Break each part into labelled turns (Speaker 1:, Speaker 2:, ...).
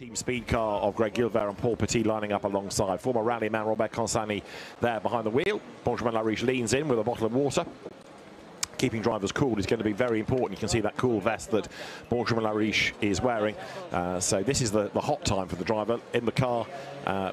Speaker 1: Team speed car of Greg Gilbert and Paul Petit lining up alongside. Former rally man Robert Consani there behind the wheel. Benjamin Lariche leans in with a bottle of water. Keeping drivers cool is going to be very important. You can see that cool vest that Benjamin Lariche is wearing. So this is the hot time for the driver in the car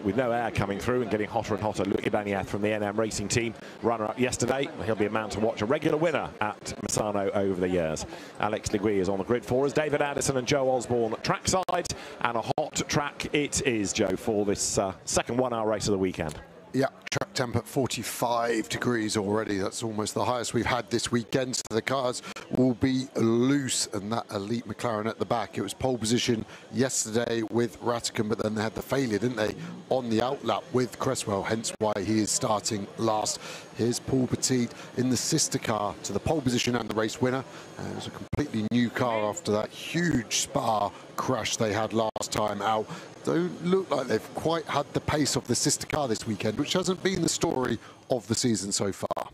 Speaker 1: with no air coming through and getting hotter and hotter. Luc Ibanez from the NM Racing Team, runner-up yesterday. He'll be a man to watch, a regular winner at Misano over the years. Alex Legui is on the grid for us. David Addison and Joe Osborne trackside, and a hot track it is, Joe, for this second 1 hour race of the weekend.
Speaker 2: Yeah, track temp at 45 degrees already. That's almost the highest we've had this weekend. So the cars will be loose, and that elite McLaren at the back. It was pole position yesterday with Rattigan, but then they had the failure, didn't they, on the outlap with Cresswell, hence why he is starting last. Here's Paul Petit in the sister car to the pole position and the race winner. It was a completely new car after that huge Spa crash they had last time out. Don't look like they've quite had the pace of the sister car this weekend, which hasn't been the story of the season so far.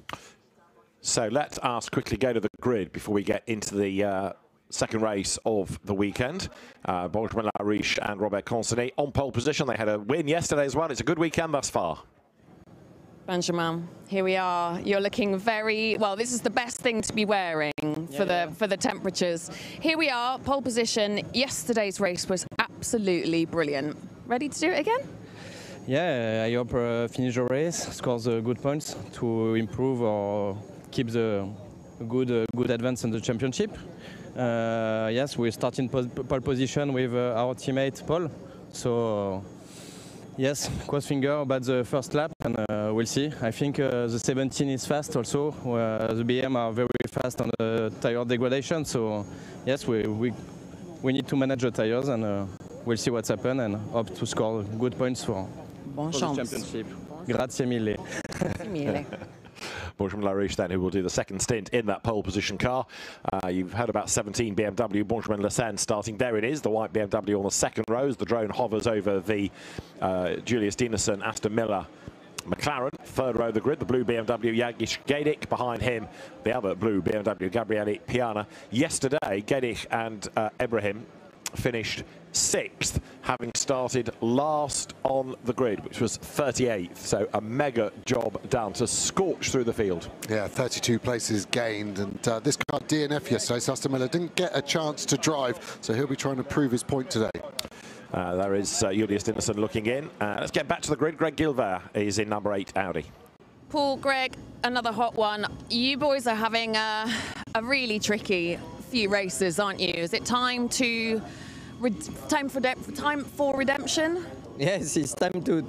Speaker 1: So let us quickly go to the grid before we get into the second race of the weekend. Benjamin Lariche and Robert Consani on pole position. They had a win yesterday as well. It's a good weekend thus far.
Speaker 3: Benjamin, here we are. You're looking very well. This is the best thing to be wearing for the temperatures. Here we are, pole position. Yesterday's race was absolutely brilliant. Ready to do it again?
Speaker 4: Yeah, I hope finish the race, scores good points to improve or keep the good advance in the championship. Yes, we're starting pole position with our teammate Paul. So. Yes, cross finger about the first lap, and we'll see. I think the 17 is fast also. The BM are very fast on the tire degradation, so yes, we need to manage the tires, and we'll see what's happened and hope to score good points for the championship. Grazie mille.
Speaker 3: Grazie mille.
Speaker 1: Benjamin Lariche then, who will do the second stint in that pole position car. You've heard about 17 BMW, Benjamin Lecen starting. There it is, the white BMW on the second row as the drone hovers over the Julius Dinesen Aston Miller McLaren. Third row of the grid, the blue BMW Jagish Gedik. Behind him, the other blue BMW Gabriele Piana. Yesterday, Gedik and Ibrahim finished 6th, having started last on the grid, which was 38th. So a mega job done to scorch through the field.
Speaker 2: Yeah, 32 places gained, and this car DNF yesterday, so Aston Miller didn't get a chance to drive, so he'll be trying to prove his point today.
Speaker 1: There is Julius Dinesen looking in. Let's get back to the grid. Greg Gilbert is in number 8 Audi.
Speaker 3: Paul, Greg, another hot one. You boys are having a really tricky few races, aren't you? Is it time for redemption?
Speaker 5: Yes, it's time to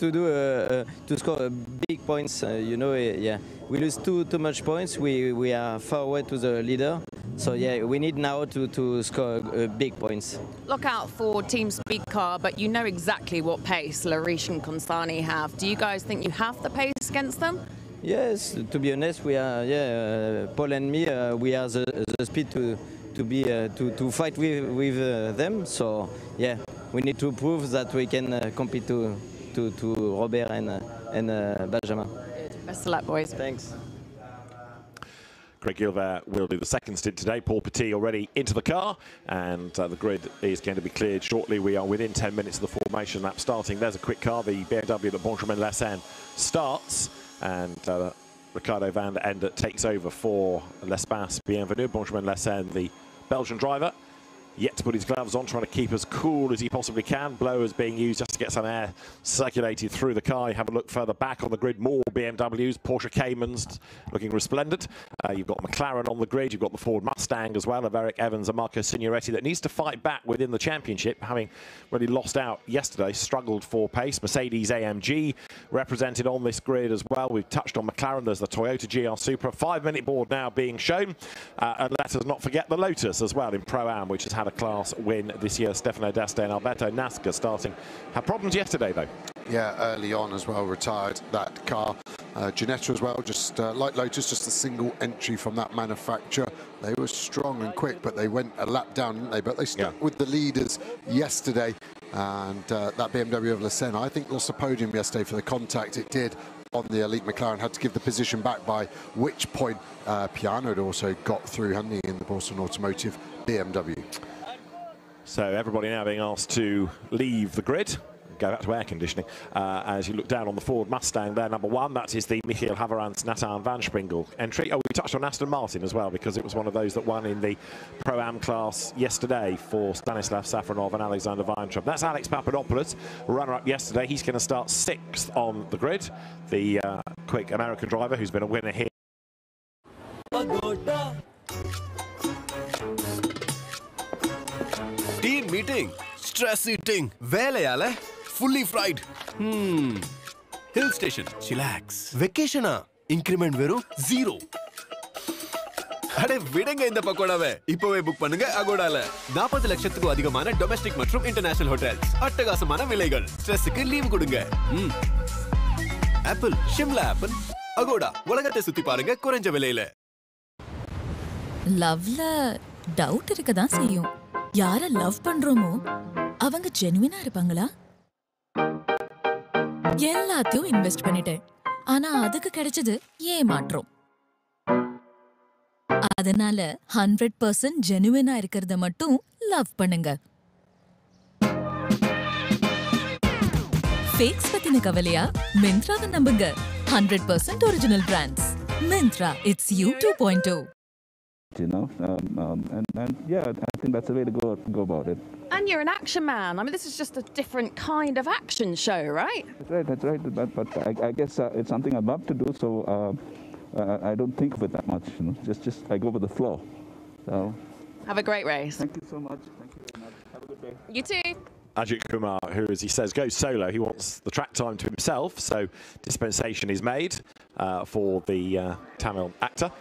Speaker 5: score big points. You know, yeah, we lose too much points. We are far away to the leader. So yeah, we need now to score big points.
Speaker 3: Look out for Team Speed Car, but you know exactly what pace Lariche and Consani have. Do you guys think you have the pace against them?
Speaker 5: Yes, to be honest, we are. Paul and me, we are the speed to fight with them. So yeah, we need to prove that we can compete to Robert and Benjamin.
Speaker 3: Best of luck, boys.
Speaker 5: Thanks.
Speaker 1: Greg Gilbert will do the second stint today. Paul Petit already into the car, and the grid is going to be cleared shortly. We are within 10 minutes of the formation lap starting. There's a quick car, the BMW that Benjamin Lecen starts, and Ricardo van der Ende takes over for L'Espace Bienvenue. Benjamin Lecen, the Belgian driver, yet to put his gloves on, trying to keep as cool as he possibly can. Blowers being used just to get some air circulated through the car. You have a look further back on the grid, more BMWs, Porsche Caymans looking resplendent. You've got McLaren on the grid, you've got the Ford Mustang as well of Eric Evans and Marco Signoretti that needs to fight back within the championship, having really lost out yesterday, struggled for pace. Mercedes AMG represented on this grid as well. We've touched on McLaren, there's the Toyota GR Supra. 5-minute board now being shown. And let us not forget the Lotus as well in Pro-Am, which has had a class win this year. Stefano D'Este and Alberto Nasca starting. Had problems yesterday though.
Speaker 2: Yeah, early on as well, retired that car. Ginetta as well, just like Lotus, just a single entry from that manufacturer. They were strong and quick, but they went a lap down, didn't they? But they stuck with the leaders yesterday. And that BMW of Lecen, I think, lost a podium yesterday for the contact it did on the elite McLaren. Had to give the position back, by which point Piano had also got through, hadn't he, in the Boston Automotive BMW.
Speaker 1: So everybody now being asked to leave the grid, go back to air conditioning. As you look down on the Ford Mustang there, number 1, that is the Michiel Haverans Nathan van Springel entry. Oh, we touched on Aston Martin as well, because it was one of those that won in the Pro-Am class yesterday for Stanislav Safronov and Alexander Weintraub. That's Alex Papadopoulos, runner-up yesterday. He's going to start 6th on the grid. The quick American driver who's been a winner here.
Speaker 6: Team meeting, stress eating, veleyale, fully fried. Hill station, chillax. Vacation, increment veru 0. அடே விடுங்க இந்த பக்கோடாவை. இப்போவே book பண்ணுங்க அகோடால. 40 லட்சத்துக்கு அதிகமான domestic மற்றும் international hotels. அட்டகாசமான விலைகள். ஸ்ட்ரெஸ்க்கு லீவ் கொடுங்க. Apple, Shimla apple, Agoda. உலகத்தை சுத்தி பாருங்க குறைஞ்ச விலையில.
Speaker 7: லவ்ல டவுட் இருக்க தான் செய்யும். யார லவ் பண்றோமோ அவங்க ஜெனுவினா இருப்பாங்களா? எல்லாத்தையும் இன்வெஸ்ட் பண்ணிட்டேன். ஆனா அதுக்கு கிடைச்சது ஏமாற்றம். அதனால 100% ஜெனுவினா இருக்கிறத மட்டும் லவ் பண்ணுங்க. ஃபேக்ஸ் பத்தின கவலையா? மிந்த்ராவை நம்புங்க. 100% original brands. Myntra, it's you 2.0.
Speaker 8: You know, and yeah, I think that's the way to go about it.
Speaker 3: And you're an action man. I mean, this is just a different kind of action show, right?
Speaker 8: That's right. But I guess it's something I love to do, so I don't think of it that much. You know, just I go with the flow. So.
Speaker 3: Have a great race.
Speaker 8: Thank you so much. Thank you very much. Have a good day.
Speaker 3: You too.
Speaker 1: Ajith Kumar, who, as he says, goes solo. He wants the track time to himself, so dispensation is made for the Tamil actor,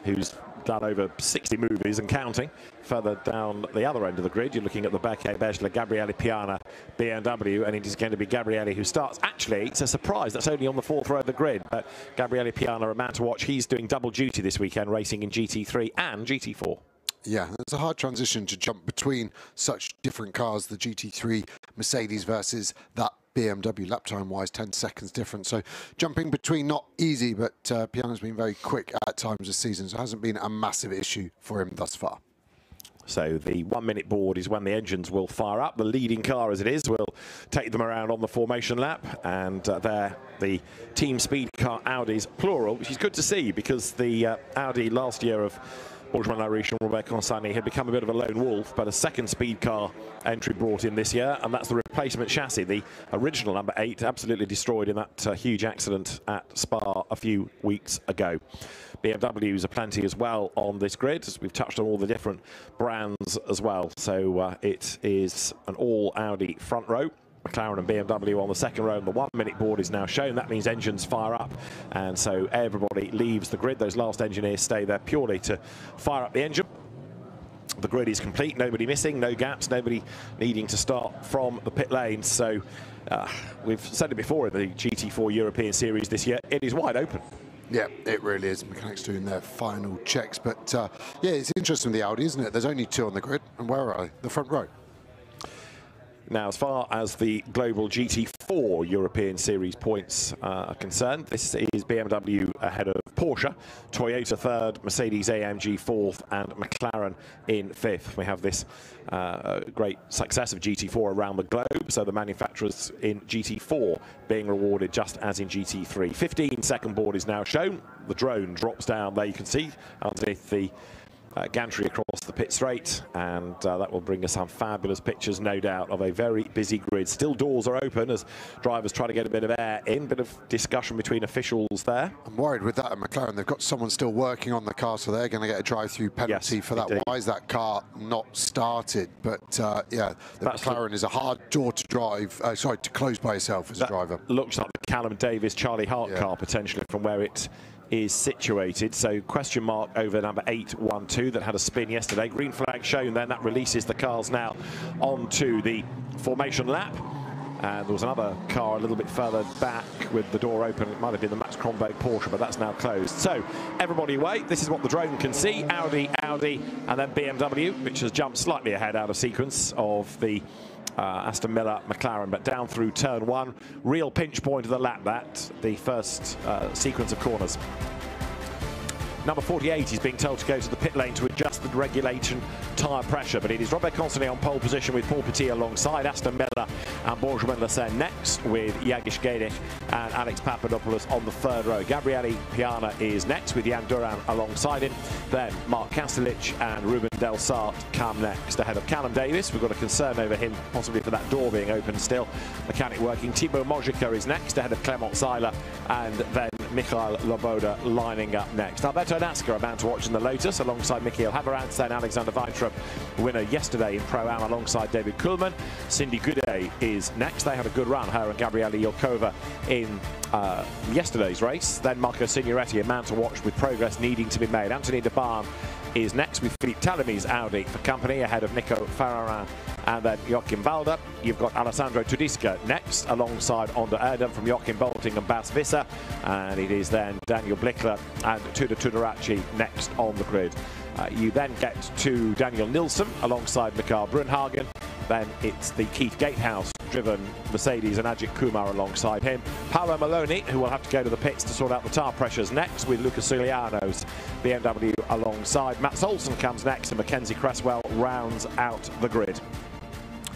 Speaker 1: who's done over 60 movies and counting. Further down the other end of the grid, you're looking at the Berke Bejla Gabriele Piana BMW, and it is going to be Gabriele who starts. Actually, it's a surprise. That's only on the 4th row of the grid, but Gabriele Piana, a man to watch. He's doing double duty this weekend, racing in GT3 and GT4.
Speaker 2: Yeah, it's a hard transition to jump between such different cars, the GT3 Mercedes versus that BMW, lap time-wise, 10 seconds different. So jumping between, not easy, but Piana's been very quick at times this season, so it hasn't been a massive issue for him thus far.
Speaker 1: So the 1-minute board is when the engines will fire up. The leading car, as it is, will take them around on the formation lap. And there, the team speed car Audis, plural, which is good to see, because the Audi last year of Benjamin Lariche and Robert Consani had become a bit of a lone wolf, but a second speed car entry brought in this year, and that's the replacement chassis. The original number 8 absolutely destroyed in that huge accident at Spa a few weeks ago. BMWs are plenty as well on this grid, as we've touched on all the different brands as well. So it is an all Audi front row. McLaren and BMW on the second row, and the 1-minute board is now shown. That means engines fire up, and so everybody leaves the grid. Those last engineers stay there purely to fire up the engine. The grid is complete, nobody missing, no gaps, nobody needing to start from the pit lane. So we've said it before in the GT4 European Series this year, it is wide open.
Speaker 2: Yeah, it really is. Mechanics doing their final checks, but yeah, it's interesting with the Audi, isn't it? There's only 2 on the grid, and where are they? The front row.
Speaker 1: Now, as far as the global GT4 European Series points are concerned, this is BMW ahead of Porsche, Toyota 3rd, Mercedes AMG 4th, and McLaren in 5th. We have this great success of GT4 around the globe, so the manufacturers in GT4 being rewarded just as in GT3. 15-second board is now shown. The drone drops down there, you can see, underneath the gantry across the pit straight, and that will bring us some fabulous pictures, no doubt, of a very busy grid. Still doors are open as drivers try to get a bit of air in, bit of discussion between officials there. I'm
Speaker 2: worried with that at McLaren. They've got someone still working on the car, so they're going to get a drive-through penalty for that. Indeed. Why is that car not started? But yeah, the McLaren is a hard door to drive, sorry, to close by yourself as a driver.
Speaker 1: Looks like the Callum Davis, Charlie Hart car potentially from where it is situated. So question mark over number 812 that had a spin yesterday. Green flag shown then, that releases the cars now onto the formation lap. And there was another car a little bit further back with the door open. It might have been the Max Kronberg Porsche, but that's now closed. So everybody away. This is what the drone can see. Audi, and then BMW, which has jumped slightly ahead out of sequence of the Aston Miller McLaren, but down through turn 1. Real pinch point of the lap, that the first sequence of corners. Number 48 is being told to go to the pit lane to adjust the regulation tyre pressure, but it is Robert Consigny on pole position with Paul Petit alongside Aston Miller and Benjamin Lassagne next, with Yagish Gedich and Alex Papadopoulos on the third row. Gabriele Piana is next with Jan Duran alongside him. Then Mark Kastelich and Ruben Del Sart come next ahead of Callum Davis. We've got a concern over him, possibly for that door being open still. Mechanic working. Thibaut Mojica is next ahead of Clement Seiler, and then Michael Loboda lining up next. Alberto Nasca about to watch in the Lotus alongside Michael Haverantz, then Alexander Weitrup, winner yesterday in Pro-Am alongside David Kuhlmann. Cindy Goudet is next. They had a good run, her and Gabriele Yelkova, in yesterday's race. Then Marco Signoretti, a man to watch with progress needing to be made. Anthony de Barn is next with Philippe Talamise Audi for company ahead of Nico Fararin and then Joachim Walder. You've got Alessandro Tudiska next alongside Onder Erdem from Joachim Bolting and Bas Visser, and it is then Daniel Blickler and Tudor Tudoraci next on the grid. You then get to Daniel Nilsson alongside Mikael Brunhagen. Then it's the Keith Gatehouse driven Mercedes and Ajit Kumar alongside him. Paolo Maloney, who will have to go to the pits to sort out the tyre pressures, next with Lucas Giuliano's BMW alongside. Mats Olsen comes next and Mackenzie Cresswell rounds out the grid.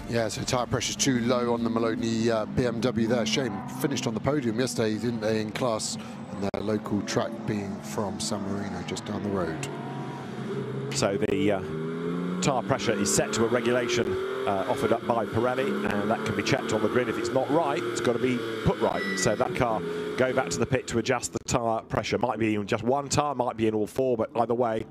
Speaker 2: Yeah, so tyre pressure's too low on the Maloney BMW there. Shame, finished on the podium yesterday, didn't they, in class, and their local track being from San Marino, just down the road.
Speaker 1: So the tyre pressure is set to a regulation offered up by Pirelli, and that can be checked on the grid. If it's not right, it's got to be put right. So that car go back to the pit to adjust the tyre pressure. Might be in just one tyre, might be in all four, but either way,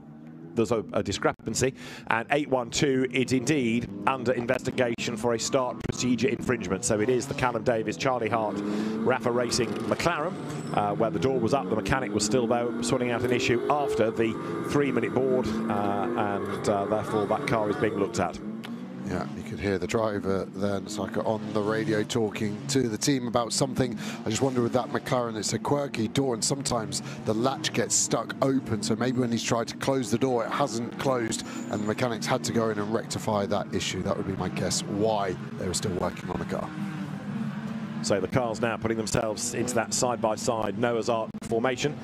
Speaker 1: there's a discrepancy. And 812 is indeed under investigation for a start procedure infringement. So it is the Callum Davis, Charlie Hart, RAFA Racing McLaren, where the door was up, the mechanic was still there sorting out an issue after the 3-minute board, and therefore that car is being looked at.
Speaker 2: Yeah, you could hear the driver then, Saka, on the radio talking to the team about something. I just wonder with that McLaren, it's a quirky door and sometimes the latch gets stuck open. So maybe when he's tried to close the door, it hasn't closed and the mechanics had to go in and rectify that issue. That would be my guess why they were still working on the car.
Speaker 1: So the cars now putting themselves into that side-by-side Noah's Ark formation,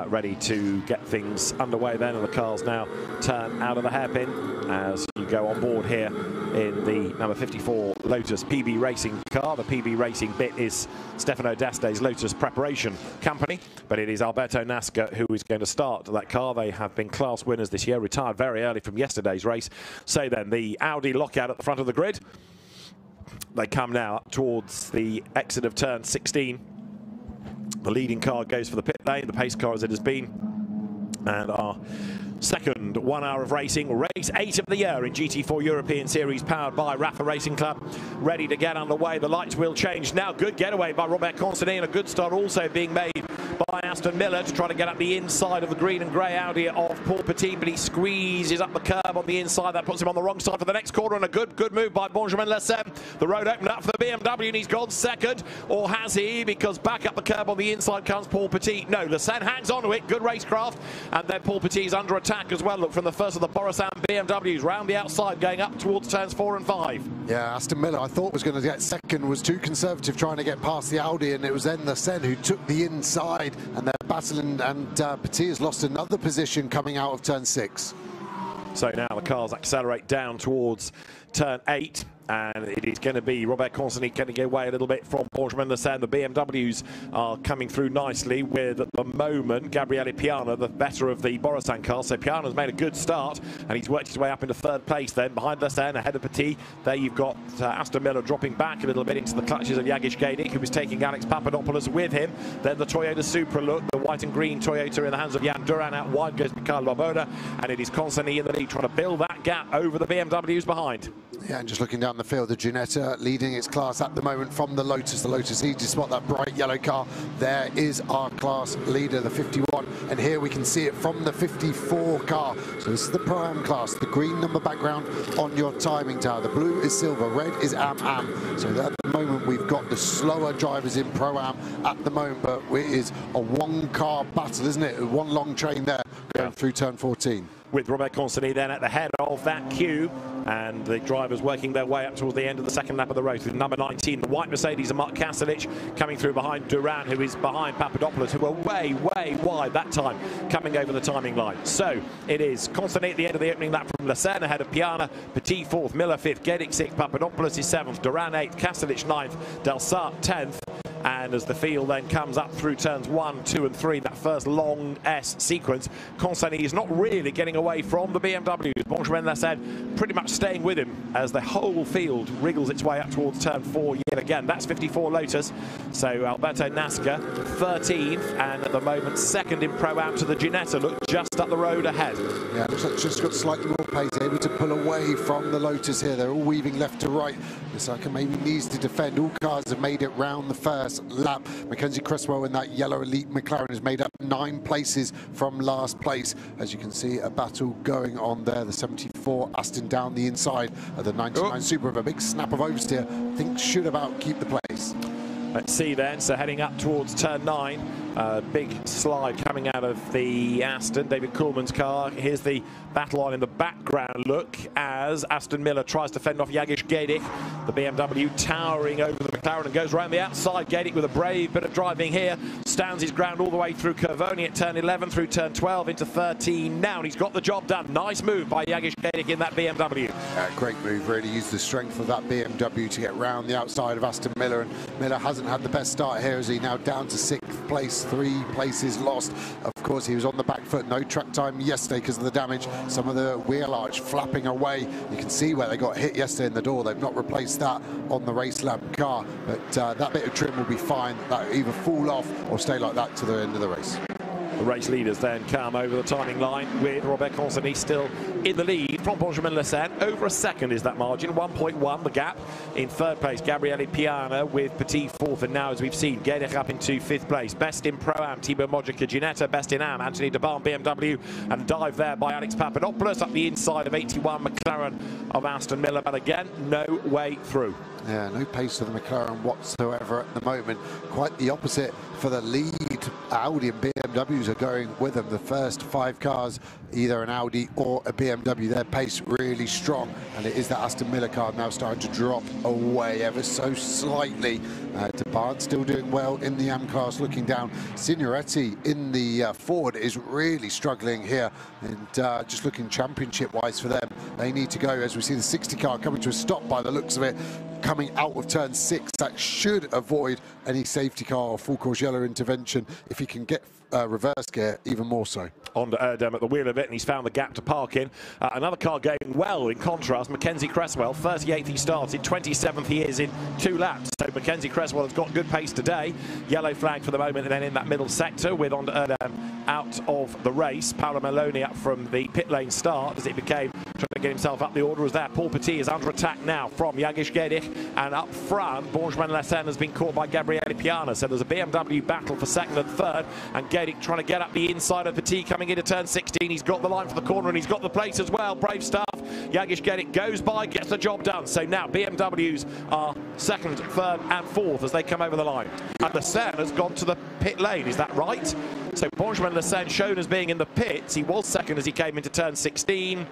Speaker 1: ready to get things underway then, and the cars now turn out of the hairpin as you go on board here in the number 54 Lotus PB Racing car. The PB Racing bit is Stefano D'Aste's Lotus preparation company, but it is Alberto Nasca who is going to start that car. They have been class winners this year, retired very early from yesterday's race. So then the Audi lockout at the front of the grid. They come now up towards the exit of turn 16. The leading car goes for the pit lane, the pace car as it has been. And our second 1 hour of racing, race 8 of the year in GT4 European Series, powered by RAFA Racing Club, ready to get underway. The lights will change now. Good getaway by Robert Consigny, and a good start also being made by Aston Miller to try to get up the inside of the green and grey Audi of Paul Petit, but he squeezes up the curb on the inside. That puts him on the wrong side for the next corner, and a good move by Benjamin Lassagne. The road opened up for the BMW and he's gone second, or has he? Because back up the curb on the inside comes Paul Petit. No, Lassagne hangs on to it. Good racecraft, and then Paul Petit is under attack as well. Look, from the first of the Borissan BMWs round the outside, going up towards turns 4 and 5.
Speaker 2: Yeah, Aston Miller, I thought was going to get second, was too conservative trying to get past the Audi, and it was then Lassagne who took the inside, and they're battling, and Petit has lost another position coming out of turn 6.
Speaker 1: So now the cars accelerate down towards turn 8. And it is going to be Robert Consigny getting away a little bit from Benjamin Lassagne. The BMWs are coming through nicely with, at the moment, Gabriele Piana, the better of the Borissan cars. So Piana's made a good start, and he's worked his way up into third place then, behind Lassagne, ahead of Petit. There you've got Aston Miller dropping back a little bit into the clutches of Yagish Gedich, who was taking Alex Papadopoulos with him. Then the Toyota Supra, look, the white and green Toyota in the hands of Jan Duran. Out wide goes Michael Loboda, and it is Consigny in the lead, trying to build that gap over the BMWs behind.
Speaker 2: Yeah, and just looking down the field, the Ginetta leading its class at the moment from the Lotus. The Lotus easy to spot that bright yellow car. There is our class leader, the 51, and here we can see it from the 54 car. So this is the Pro-Am class, the green number background on your timing tower. The blue is silver, red is Am-Am. So at the moment we've got the slower drivers in Pro-Am at the moment, but it is a one-car battle, isn't it? One long train there going through turn 14.
Speaker 1: with Robert Consonny then at the head of that queue, and the drivers working their way up towards the end of the second lap of the race with number 19, the white Mercedes, and Mark Kastelic coming through behind Duran, who is behind Papadopoulos, who were way wide that time, coming over the timing line. So it is Consonny at the end of the opening lap from Lassane, ahead of Piana, Petit 4th, Miller 5th, Gedic 6th, Papadopoulos is 7th, Duran 8th, Kastelic 9th, Delsart 10th. And as the field then comes up through turns 1, 2 and 3, that first long S sequence, Consonny is not really getting away from the BMW. Benjamin Lassane pretty much staying with him as the whole field wriggles its way up towards turn 4 yet again. That's 54 Lotus. So Alberto Nasca 13th, and at the moment second in Pro-Am to the Ginetta. Look just up the road ahead.
Speaker 2: Yeah, looks like just got slightly more pace, able to pull away from the Lotus here. They're all weaving left to right. Misano maybe needs to defend. All cars have made it round the first lap. Mackenzie Cresswell in that yellow elite McLaren has made up 9 places from last place. As you can see, a battle going on there. The 74 Aston down the inside of the 99 Super with a big snap of oversteer. I think should about keep the place.
Speaker 1: Let's see then, so heading up towards turn 9, big slide coming out of the Aston, David Coolman's car. Here's the battle on in the background look as Aston Miller tries to fend off Jagish Gedic. The BMW towering over the McLaren and goes around the outside. Gedic with a brave bit of driving here, stands his ground all the way through Curvoni at turn 11, through turn 12 into 13 now, and he's got the job done. Nice move by Jagish Gedic in that BMW.
Speaker 2: Great move, really used the strength of that BMW to get round the outside of Aston Miller, and Miller hasn't had the best start here as he now down to 6th place, 3 places lost. Of course, he was on the back foot, no track time yesterday because of the damage. Some of the wheel arch flapping away. You can see where they got hit yesterday in the door. They've not replaced that on the race lab car, but that bit of trim will be fine. That will either fall off or stay like that to the end of the race.
Speaker 1: The race leaders then come over the timing line with Robert Consonny still in the lead from Benjamin Lassane. Over a second is that margin, 1.1 the gap. In 3rd place, Gabriele Piana with Petit 4th, and now as we've seen, Gedic up into 5th place. Best in Pro-Am, Thibaut Mojica Ginetta. Best in Am, Anthony Debarn BMW, and dive there by Alex Papadopoulos up the inside of 81 McLaren of Aston Miller, but again, no way through.
Speaker 2: Yeah, no pace for the McLaren whatsoever at the moment. Quite the opposite for the lead. Audi and BMWs are going with them. The first 5 cars, either an Audi or a BMW, their pace really strong. And it is that Aston Miller car now starting to drop away ever so slightly. Debarn still doing well in the AM class, looking down. Signoretti in the Ford is really struggling here. And just looking championship-wise for them, they need to go, as we see the 60 car coming to a stop by the looks of it, coming out of turn 6. That should avoid any safety car or full course yellow intervention if he can get reverse gear, even more so.
Speaker 1: On to Erdem at the wheel of it, and he's found the gap to park in. Another car going well in contrast, Mackenzie Cresswell. 38th he started, 27th he is in 2 laps. So Mackenzie Cresswell has got good pace today. Yellow flag for the moment, and then in that middle sector with on to Erdem out of the race. Paolo Maloney up from the pit lane start as it became trying to get himself up the order as there. Paul Petit is under attack now from Jagish Gedic, and up front, Benjamin Lassane has been caught by Gabriele Piana. So there's a BMW battle for 2nd and 3rd, and Gedic trying to get up the inside of Petit coming into turn 16. He's got the line for the corner and he's got the place as well. Brave stuff. Jagish Gedic goes by, gets the job done. So now BMWs are 2nd, 3rd and 4th as they come over the line. And Lassane has gone to the pit lane, is that right? So Benjamin Lassane shown as being in the pits. He was 2nd as he came into turn 16.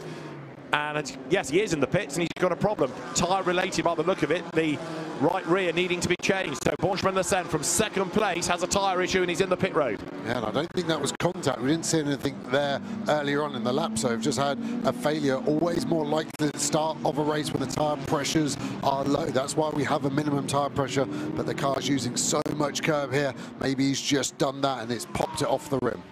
Speaker 1: And yes, he is in the pits and he's got a problem. Tyre related by the look of it. The right rear needing to be changed. So Benjamin Lassane from 2nd place has a tyre issue and he's in the pit road. Yeah, and I don't think that was contact. We didn't see anything there earlier on in the lap. So we've just had a failure. Always more likely at the start of a race when the tyre pressures are low. That's why we have a minimum tyre pressure. But the car's using so much curb here. Maybe he's just done that and it's popped it off the rim.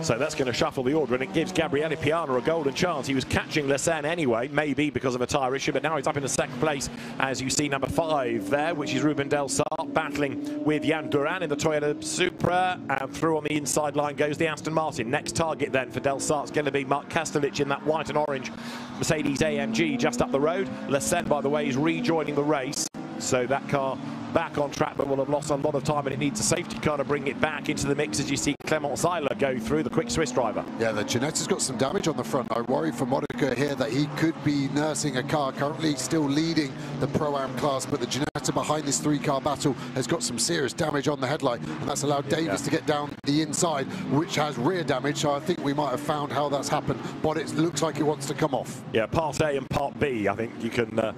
Speaker 1: So that's going to shuffle the order, and it gives Gabriele Piana a golden chance. He was catching Lassane anyway, maybe because of a tyre issue, but now he's up in the 2nd place, as you see number 5 there, which is Ruben Delsart, battling with Jan Duran in the Toyota Supra, and through on the inside line goes the Aston Martin. Next target then for Delsart's going to be Mark Kastelic in that white and orange Mercedes AMG just up the road. Lassane, by the way, is rejoining the race. So that car back on track, but will have lost a lot of time, and it needs a safety car to bring it back into the mix as you see Clement Zeiler go through, the quick Swiss driver.
Speaker 2: Yeah, the Ginetta's got some damage on the front. I worry for Modica here that he could be nursing a car, currently still leading the Pro-Am class, but the Ginetta behind this three-car battle has got some serious damage on the headlight, and that's allowed Davis to get down the inside, which has rear damage, so I think we might have found how that's happened, but it looks like it wants to come off.
Speaker 1: Yeah, part A and part B, I think you can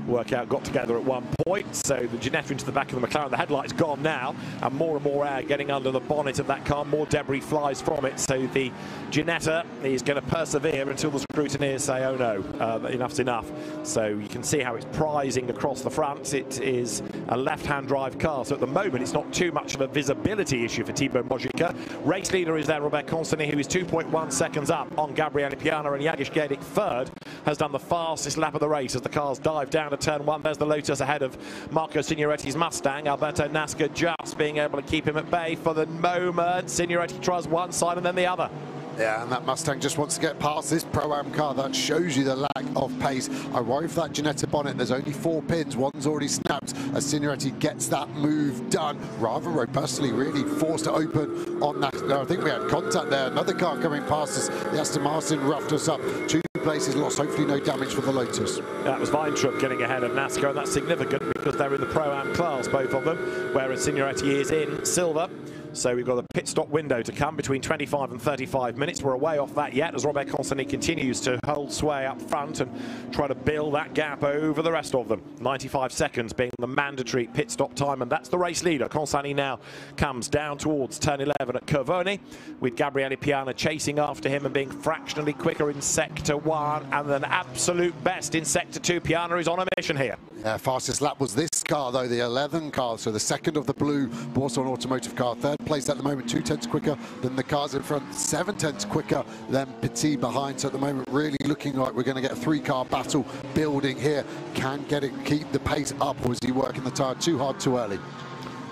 Speaker 1: work out, got together at one point. So the Ginetta into the back of the McLaren, the headlight's gone now, and more air getting under the bonnet of that car, more debris flies from it. So the Ginetta is going to persevere until the scrutineers say, oh no, enough's enough. So you can see how it's prising across the front. It is a left-hand drive car, so at the moment it's not too much of a visibility issue for Thibaut Mojica. Race leader is there, Robert Constany, who is 2.1 seconds up on Gabriele Piana, and Jagish Gedik third has done the fastest lap of the race as the cars dive down to turn one. There's the Lotus ahead of Marco Signoretti's Mustang. Alberto Nasca just being able to keep him at bay for the moment. Signoretti tries one side and then the other.
Speaker 2: Yeah, and that Mustang just wants to get past this Pro-Am car. That shows you the lack of pace. I worry for that Ginetta bonnet. There's only 4 pins. One's already snapped as Signoretti gets that move done. Rather robustly, really forced to open on that. No, I think we had contact there. Another car coming past us. The Aston Martin roughed us up. 2 places lost. Hopefully no damage for the Lotus.
Speaker 1: That was Weintraub getting ahead of NASCAR, and that's significant because they're in the Pro-Am class, both of them, whereas Signoretti is in silver. So we've got a pit stop window to come between 25 and 35 minutes. We're away off that yet as Robert Constany continues to hold sway up front and try to build that gap over the rest of them. 95 seconds being the mandatory pit stop time, and that's the race leader. Constany now comes down towards turn 11 at Curvone, with Gabriele Piana chasing after him and being fractionally quicker in sector 1 and an absolute best in sector 2. Piana is on a mission here.
Speaker 2: Yeah, fastest lap was this car though, the 11 car, so the second of the blue Borson Automotive car. Third place at the moment, 2 tenths quicker than the cars in front, 7 tenths quicker than Petit behind. So at the moment, really looking like we're going to get a 3-car battle building here. Can get it, keep the pace up, or is he working the tyre too hard too early?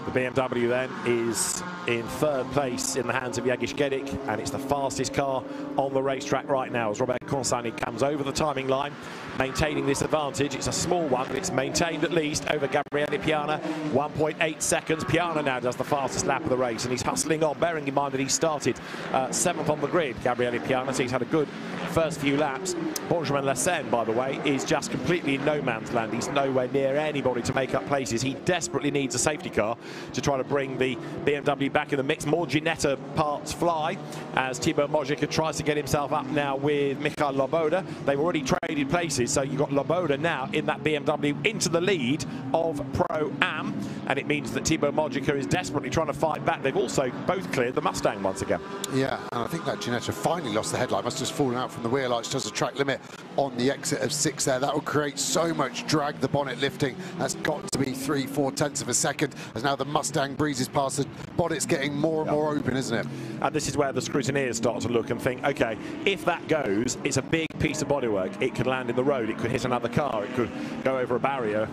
Speaker 1: The BMW then is in third place in the hands of Jagish Gedik, and it's the fastest car on the racetrack right now as Robert Constany comes over the timing line, maintaining this advantage. It's a small one, but it's maintained at least over Gabriele Piana. 1.8 seconds. Piana now does the fastest lap of the race, and he's hustling on, bearing in mind that he started 7th on the grid, Gabriele Piana, so he's had a good first few laps. Benjamin Lassen, by the way, is just completely in no man's land. He's nowhere near anybody to make up places. He desperately needs a safety car to try to bring the BMW back in the mix. More Ginetta parts fly as Thibaut Mojica tries to get himself up now with Michael Loboda. They've already traded places, so you've got Loboda now in that BMW into the lead of Pro-Am, and it means that Thibaut Mojica is desperately trying to fight back. They've also both cleared the Mustang once again. Yeah,
Speaker 2: and I think that Ginetta finally lost the headlight. Must have just fallen out from the wheel arch. Does a track limit on the exit of 6 there. That will create so much drag, the bonnet lifting. That's got to be 3-4 tenths of a second as now the Mustang breezes past. The bonnet's getting more and more open, isn't it?
Speaker 1: And this is where the scrutineers start to look and think, okay, if that goes, it's a big piece of bodywork. It could land in the road, it could hit another car, it could go over a barrier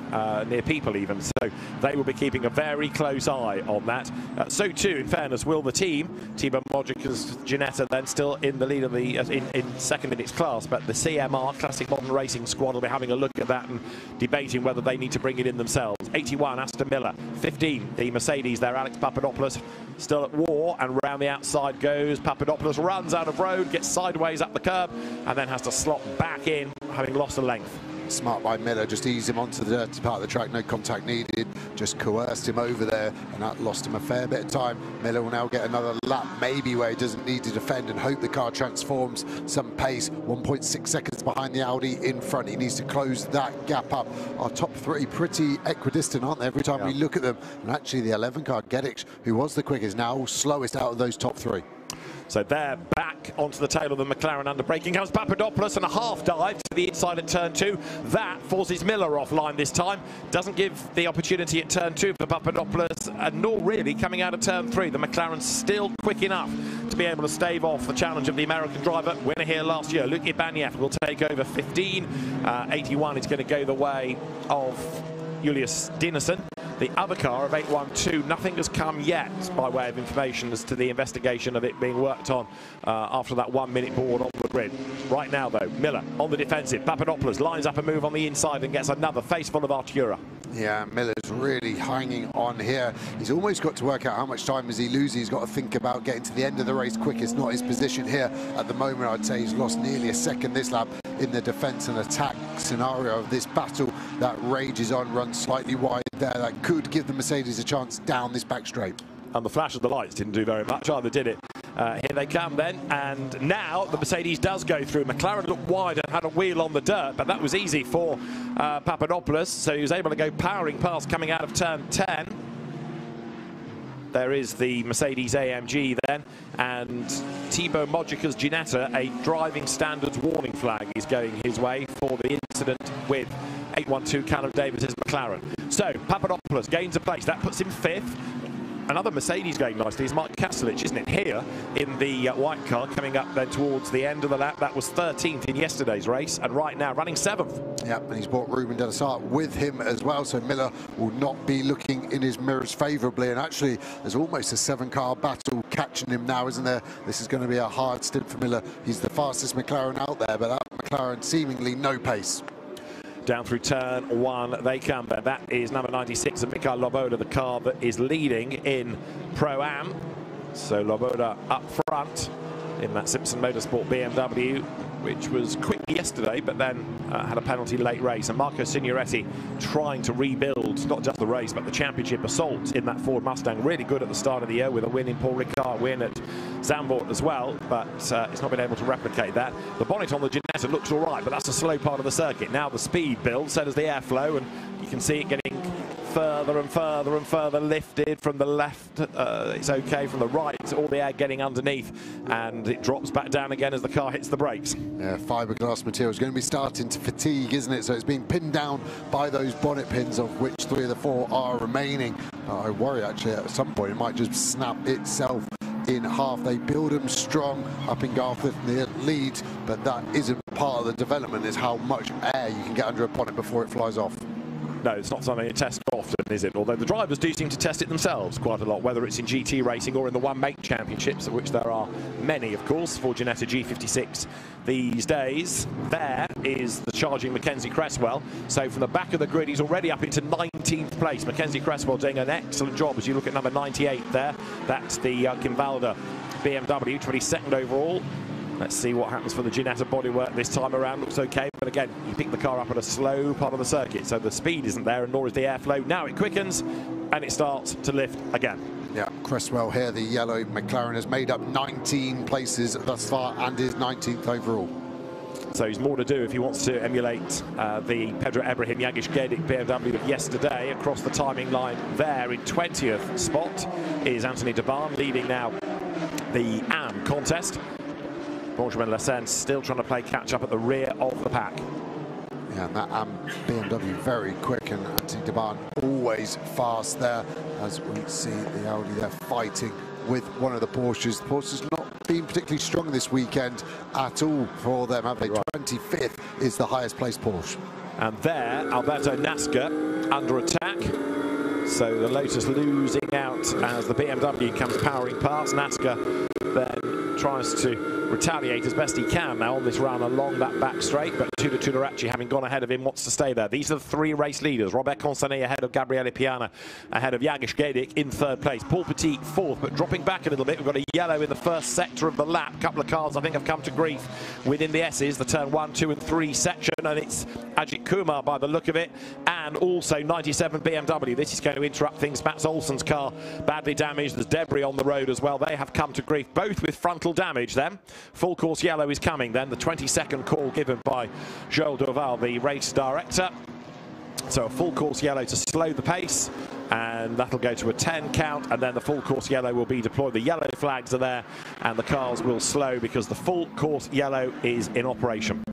Speaker 1: near people even. So they will be keeping a very close eye on that. So too, in fairness, will the team. Thibaut Mojica's Ginetta then still in the lead of the in second in its class, but the CMR, Classic Modern Racing Squad, will be having a look at that and debating whether they need to bring it in themselves. 81, Aston Miller. 15, the Mercedes there, Alex Papadopoulos, still at war, and round the outside goes Papadopoulos, runs out of road, gets sideways up the curb, and then has to slot back in, having lost a length.
Speaker 2: Smart by Miller, just eased him onto the dirty part of the track, no contact needed, just coerced him over there, and that lost him a fair bit of time. Miller will now get another lap, maybe where he doesn't need to defend, and hope the car transforms some pace. 1.6 seconds behind the Audi in front. He needs to close that gap up. Our top 3 pretty equidistant, aren't they, every time we look at them? And actually the 11 car, Gedik, who was the quickest, now slowest out of those top 3.
Speaker 1: So they're back onto the tail of the McLaren under braking. Comes Papadopoulos and a half dive to the inside at turn 2. That forces Miller offline this time. Doesn't give the opportunity at turn 2 for Papadopoulos, and nor really coming out of turn 3. The McLaren's still quick enough to be able to stave off the challenge of the American driver. Winner here last year, Luc Ibanieff, will take over 15. 81 is going to go the way of Julius Dinesen. The other car of 812, nothing has come yet by way of information as to the investigation of it being worked on after that 1-minute board on the grid. Right now, though, Miller on the defensive. Papadopoulos lines up a move on the inside and gets another face full of Artura.
Speaker 2: Yeah, Miller's really hanging on here. He's almost got to work out how much time is he losing. He's got to think about getting to the end of the race quick. It's not his position here at the moment. I'd say he's lost nearly a second this lap in the defence and attack scenario of this battle that rages on, runs slightly wide there. That could give the Mercedes a chance down this back straight.
Speaker 1: And the flash of the lights didn't do very much either, did it? Here they come then, and now the Mercedes does go through. McLaren looked wide and had a wheel on the dirt, but that was easy for Papadopoulos, so he was able to go powering past coming out of turn 10. There is the Mercedes AMG then, and Thibaut Mojica's Ginetta, a driving standards warning flag is going his way for the incident with 812 Callum Davis's McLaren. So Papadopoulos gains a place, that puts him 5th. Another Mercedes going nicely is Mike Kastelich, isn't it? Here in the white car, coming up then towards the end of the lap. That was 13th in yesterday's race, and right now running 7th.
Speaker 2: Yep, and he's brought Ruben de la Sarte with him as well, so Miller will not be looking in his mirrors favourably. And actually, there's almost a 7-car battle catching him now, isn't there? This is going to be a hard stint for Miller. He's the fastest McLaren out there, but that McLaren seemingly no pace.
Speaker 1: Down through turn 1 they come there. That is number 96 of Mikael Loboda, the car that is leading in Pro-Am. So Loboda up front in that Simpson Motorsport BMW, which was quick yesterday, but then had a penalty late race. And Marco Signoretti trying to rebuild not just the race, but the championship assault in that Ford Mustang. Really good at the start of the year with a win in Paul Ricard, win at Zandvoort as well, but it's not been able to replicate that. The bonnet on the Ginetta looks all right, but that's a slow part of the circuit. Now the speed builds, so does the airflow, and you can see it getting further and further and further lifted. From the left it's okay, from the right all the air getting underneath, and it drops back down again as the car hits the brakes.
Speaker 2: Yeah, fiberglass material is going to be starting to fatigue, isn't it? So it's being pinned down by those bonnet pins, of which 3 of the 4 are remaining. I worry actually at some point it might just snap itself in half. They build them strong up in Garforth near Leeds, but that isn't part of the development, is how much air you can get under a bonnet before it flies off.
Speaker 1: No, it's not something you test often, is it? Although the drivers do seem to test it themselves quite a lot, whether it's in GT racing or in the one-make championships, of which there are many, of course, for Ginetta G56 these days. There is the charging Mackenzie Cresswell. So from the back of the grid, he's already up into 19th place. Mackenzie Cresswell doing an excellent job as you look at number 98 there. That's the Kimvalda BMW, 22nd overall. Let's see what happens for the Ginetta bodywork this time around. Looks okay, but again, you pick the car up at a slow part of the circuit, so the speed isn't there, and nor is the airflow. Now it quickens, and it starts to lift again.
Speaker 2: Yeah, Cresswell here, the yellow McLaren, has made up 19 places thus far and is 19th overall.
Speaker 1: So he's more to do if he wants to emulate the Pedro Ibrahim Jagic Gedik BMW of yesterday. Across the timing line there in 20th spot is Anthony Debarn, leading now the AM contest. Benjamin Lassen still trying to play catch-up at the rear of the pack.
Speaker 2: Yeah, and that BMW very quick, and Anthony Debarn always fast there, as we see the Audi there fighting with one of the Porsches. The Porsche's not been particularly strong this weekend at all for them, have they? Right. 25th is the highest placed Porsche. And
Speaker 1: there, Alberto Nasca under attack. So the Lotus losing out as the BMW comes powering past. Nasca then tries to retaliate as best he can now on this run along that back straight, but Tuda Tudoraci, having gone ahead of him, wants to stay there. These are the 3 race leaders. Robert Constanet ahead of Gabriele Piana, ahead of Jagic Gedik in 3rd place. Paul Petit 4th, but dropping back a little bit. We've got a yellow in the first sector of the lap. A couple of cars I think have come to grief within the S's, the turn 1, 2 and 3 section, and it's Ajith Kumar by the look of it, and also 97 BMW. This is going to interrupt things. Mats Olsen's car badly damaged. There's debris on the road as well. They have come to grief, both with frontal damage then. Full course yellow is coming then, the 22nd call given by Joël Dorval, the race director. So a full course yellow to slow the pace, and that'll go to a 10 count, and then the full course yellow will be deployed. The yellow flags are there, and the cars will slow because the full course yellow is in operation.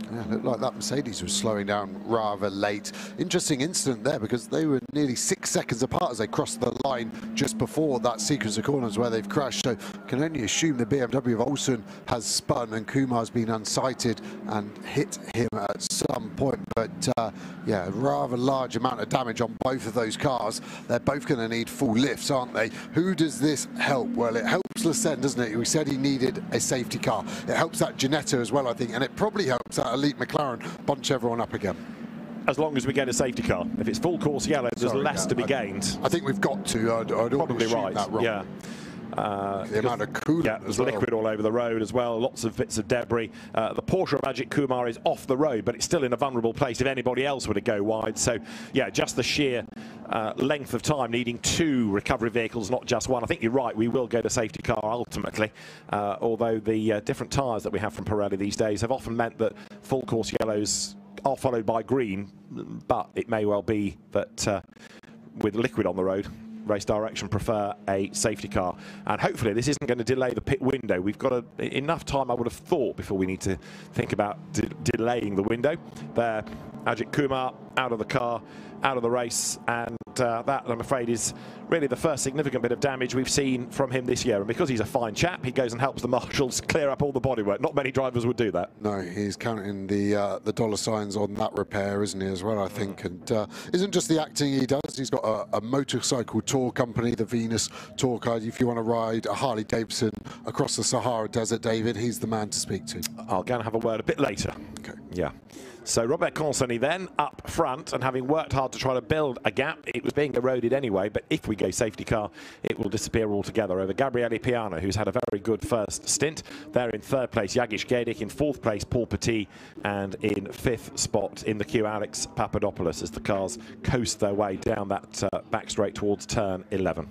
Speaker 2: Yeah, looked like that Mercedes was slowing down rather late. Interesting incident there, because they were nearly 6 seconds apart as they crossed the line just before that sequence of corners where they've crashed. So can only assume the BMW of Olsen has spun and Kumar's been unsighted and hit him at some point. But yeah, a rather large amount of damage on both of those cars. They're both going to need full lifts, aren't they? Who does this help? Well, it helps Lassen, doesn't it? We said he needed a safety car. It helps that Ginetta as well, I think, and it probably helps that elite McLaren bunch everyone up again.
Speaker 1: as long as we get a safety car. If it's full course yellow, there's less to be gained.
Speaker 2: I think we've got to. I don't
Speaker 1: Probably
Speaker 2: want to
Speaker 1: right.
Speaker 2: that wrong.
Speaker 1: Yeah.
Speaker 2: The amount of coolant.
Speaker 1: Yeah, there's liquid all over the road as well, lots of bits of debris. The Porsche of Ajith Kumar is off the road, but it's still in a vulnerable place if anybody else were to go wide. So, yeah, just the sheer length of time needing 2 recovery vehicles, not just one. I think you're right, we will go to safety car ultimately, although the different tyres that we have from Pirelli these days have often meant that full course yellows are followed by green, but it may well be that with liquid on the road, Race Direction prefer a safety car, and hopefully this isn't going to delay the pit window. We've got enough time, I would have thought, before we need to think about delaying the window. There, Ajith Kumar out of the car, out of the race, and that, I'm afraid, is really the first significant bit of damage we've seen from him this year. And because he's a fine chap, he goes and helps the marshals clear up all the bodywork. Not many drivers would do that.
Speaker 2: No, he's counting the dollar signs on that repair, isn't he, as well, I think. And isn't just the acting he does. He's got a motorcycle tour company, the Venus Tour Guide. If you want to ride a Harley Davidson across the Sahara Desert, David, he's the man to speak to.
Speaker 1: I'll go and have a word a bit later.
Speaker 2: Okay.
Speaker 1: Yeah. So Robert Consony then up front, and having worked hard to try to build a gap, it was being eroded anyway, but if we go safety car, it will disappear altogether over Gabriele Piano, who's had a very good first stint. There in 3rd place, Yagish Gedik, in 4th place, Paul Petit, and in 5th spot in the queue, Alex Papadopoulos, as the cars coast their way down that back straight towards turn 11.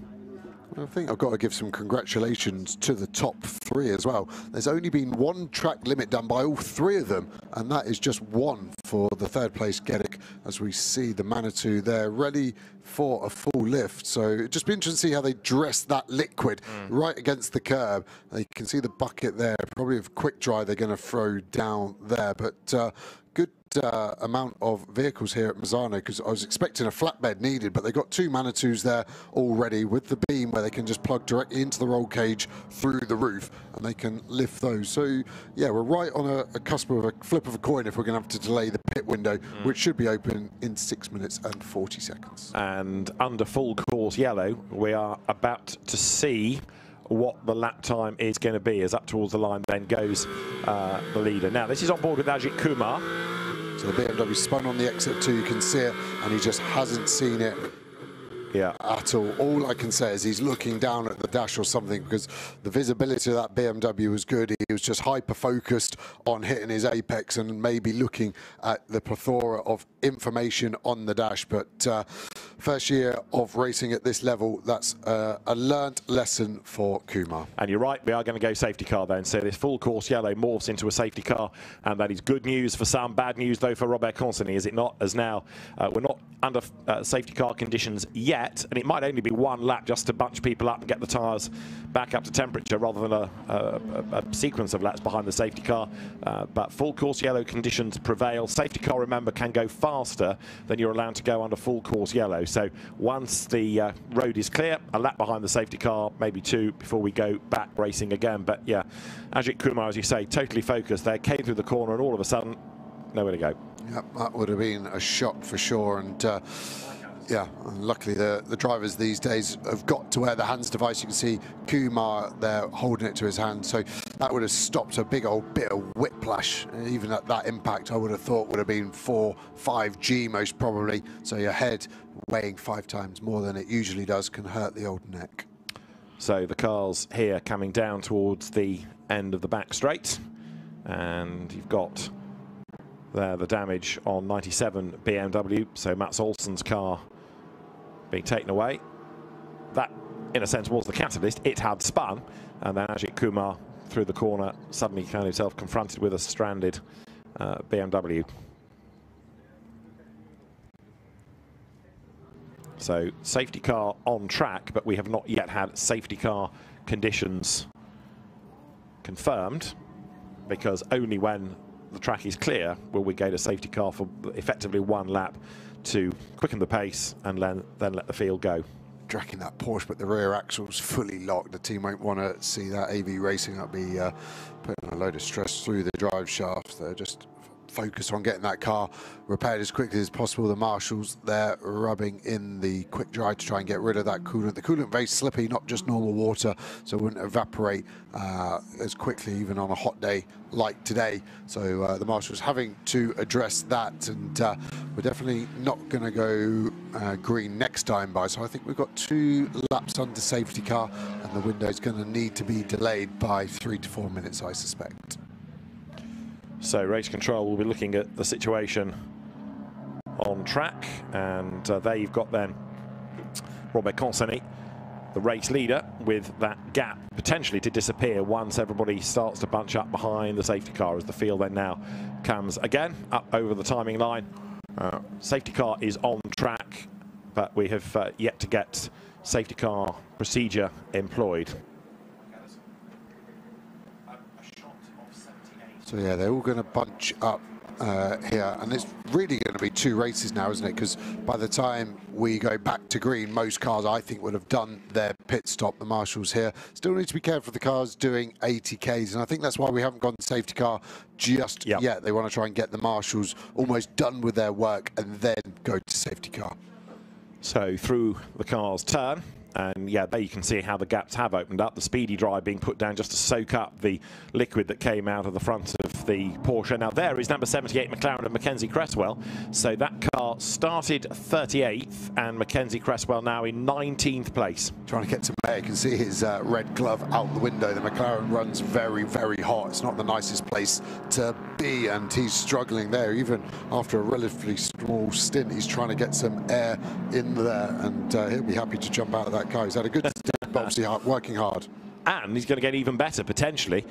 Speaker 2: I think I've got to give some congratulations to the top 3 as well. There's only been 1 track limit done by all 3 of them, and that is just 1 for the 3rd place Gedik, as we see the Manitou there ready for a full lift. So it'd just be interesting to see how they dress that liquid right against the curb. You can see the bucket there, probably a quick dry they're going to throw down there, but good amount of vehicles here at Misano, because I was expecting a flatbed needed, but they've got 2 Manitous there already with the beam where they can just plug directly into the roll cage through the roof, and they can lift those. So yeah, we're right on a cusp of a flip of a coin if we're going to have to delay the pit window, which should be open in 6 minutes and 40 seconds.
Speaker 1: And under full course yellow, we are about to see what the lap time is going to be, as up towards the line then goes the leader. Now this is on board with Ajith Kumar.
Speaker 2: So the BMW spun on the exit 2, you can see it, and he just hasn't seen it at all. All I can say is he's looking down at the dash or something, because the visibility of that BMW was good. He was just hyper-focused on hitting his apex and maybe looking at the plethora of information on the dash. But first year of racing at this level, that's a learnt lesson for Kumar.
Speaker 1: And you're right, we are going to go safety car then. So this full course yellow morphs into a safety car, and that is good news for some, bad news though for Robert Consony, is it not? As now we're not under safety car conditions yet, and it might only be 1 lap just to bunch people up and get the tyres back up to temperature, rather than a sequence of laps behind the safety car. But full course yellow conditions prevail. Safety car, remember, can go faster than you're allowed to go under full course yellow. So once the road is clear, a lap behind the safety car, maybe 2 before we go back racing again. But yeah, Ajith Kumar, as you say, totally focused there, came through the corner, and all of a sudden, nowhere to go.
Speaker 2: Yep, that would have been a shock for sure. And yeah, luckily the drivers these days have got to wear the hands device. You can see Kumar there holding it to his hand, so that would have stopped a big old bit of whiplash. Even at that impact, I would have thought would have been 4-5 G most probably. So your head weighing 5 times more than it usually does can hurt the old neck. So
Speaker 1: the cars here coming down towards the end of the back straight, and you've got there the damage on 97 BMW. So Mats Olsen's car being taken away. That, in a sense, was the catalyst. It had spun, and then Ajith Kumar through the corner suddenly found himself confronted with a stranded BMW. So safety car on track, but we have not yet had safety car conditions confirmed, because only when the track is clear will we go to safety car for effectively 1 lap to quicken the pace and then let the field go.
Speaker 2: Tracking that Porsche, but the rear axle's fully locked. The team won't want to see that AV Racing. That'll be putting a load of stress through the drive shafts. They're just focus on getting that car repaired as quickly as possible. The marshals, they're rubbing in the quick dry to try and get rid of that coolant. The coolant very slippy, not just normal water, so it wouldn't evaporate as quickly even on a hot day like today. So the marshals having to address that, and we're definitely not going to go green next time by. So I think we've got 2 laps under safety car, and the window is going to need to be delayed by 3 to 4 minutes, I suspect.
Speaker 1: So race control will be looking at the situation on track, and there you've got then Robert Consani, the race leader, with that gap potentially to disappear once everybody starts to bunch up behind the safety car, as the field then now comes again up over the timing line. Safety car is on track, but we have yet to get safety car procedure employed.
Speaker 2: So yeah, they're all going to bunch up here, and it's really going to be 2 races now, isn't it? Because by the time we go back to green, most cars, I think, would have done their pit stop. The marshals here still need to be careful of the cars doing 80 Ks, and I think that's why we haven't gone to safety car just yet. They want to try and get the marshals almost done with their work and then go to safety car.
Speaker 1: So through the car's turn, and yeah, there you can see how the gaps have opened up. The speedy dry being put down just to soak up the liquid that came out of the front of the Porsche. Now there is number 78 McLaren and Mackenzie Cresswell. So that car started 38th, and Mackenzie Cresswell now in 19th place.
Speaker 2: Trying to get to Mayer, you can see his red glove out the window. The McLaren runs very, very hot. It's not the nicest place to be, and he's struggling there. Even after a relatively small stint, he's trying to get some air in there, and he'll be happy to jump out of that car. He's had a good stint, but obviously working hard.
Speaker 1: And he's going to get even better potentially,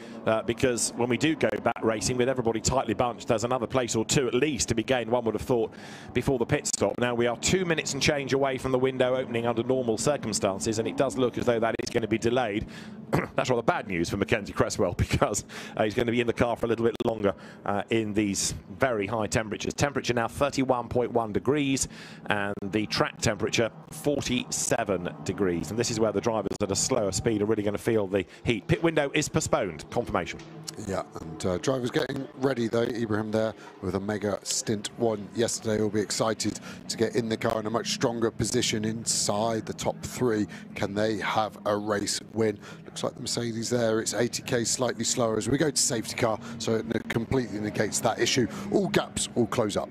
Speaker 1: because when we do go back racing with everybody tightly bunched, there's another place or 2 at least to be gained, one would have thought, before the pit stop. Now we are 2 minutes and change away from the window opening under normal circumstances, and it does look as though that is going to be delayed. That's rather bad news for Mackenzie Cresswell, because he's going to be in the car for a little bit longer in these very high temperatures. Temperature now 31.1 degrees, and the track temperature 47 degrees. And this is where the drivers at a slower speed are really going to feel the heat. Pit window is postponed. Confirmation.
Speaker 2: Yeah, and drivers getting ready though. Ibrahim there with a mega stint 1 yesterday. Will be excited to get in the car in a much stronger position inside the top 3. Can they have a race win? Looks like the Mercedes there. It's 80k, slightly slower as we go to safety car, so it completely negates that issue. All gaps will close up.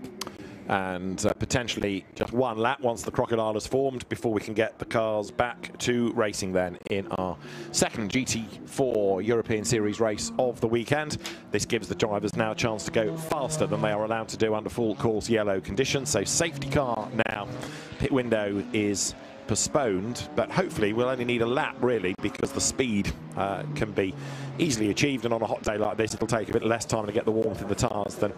Speaker 1: And potentially just 1 lap once the crocodile is formed before we can get the cars back to racing then in our second GT4 European Series race of the weekend. This gives the drivers now a chance to go faster than they are allowed to do under full course yellow conditions. So safety car now, pit window is postponed, but hopefully we'll only need a lap really, because the speed can be easily achieved, and on a hot day like this it'll take a bit less time to get the warmth in the tyres than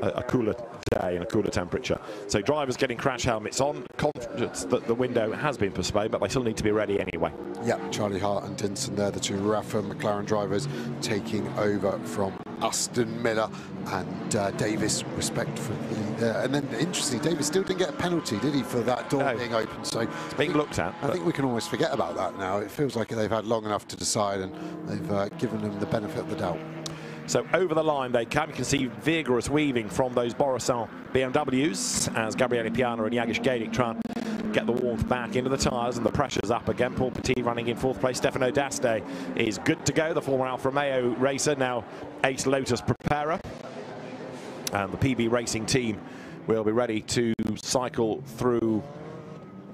Speaker 1: a cooler day and a cooler temperature. So drivers getting crash helmets on, confidence that the window has been postponed, but they still need to be ready anyway.
Speaker 2: Yeah, Charlie Hart and Dinson there, the 2 RAFA McLaren drivers taking over from Aston Miller, and Davis respectfully there. And then interestingly, Davis still didn't get a penalty, did he, for that door being open? So
Speaker 1: it's being looked at.
Speaker 2: I think we can almost forget about that now. It feels like they've had long enough to decide, and they've given them the benefit of the doubt.
Speaker 1: So over the line they come. You can see vigorous weaving from those Borisov BMWs as Gabriele Piana and Jagish Gaidik try and get the warmth back into the tyres, and the pressure's up again. Paul Petit running in 4th place. Stefano D'Aste is good to go, the former Alfa Romeo racer, now Ace Lotus preparer. And the PB Racing team will be ready to cycle through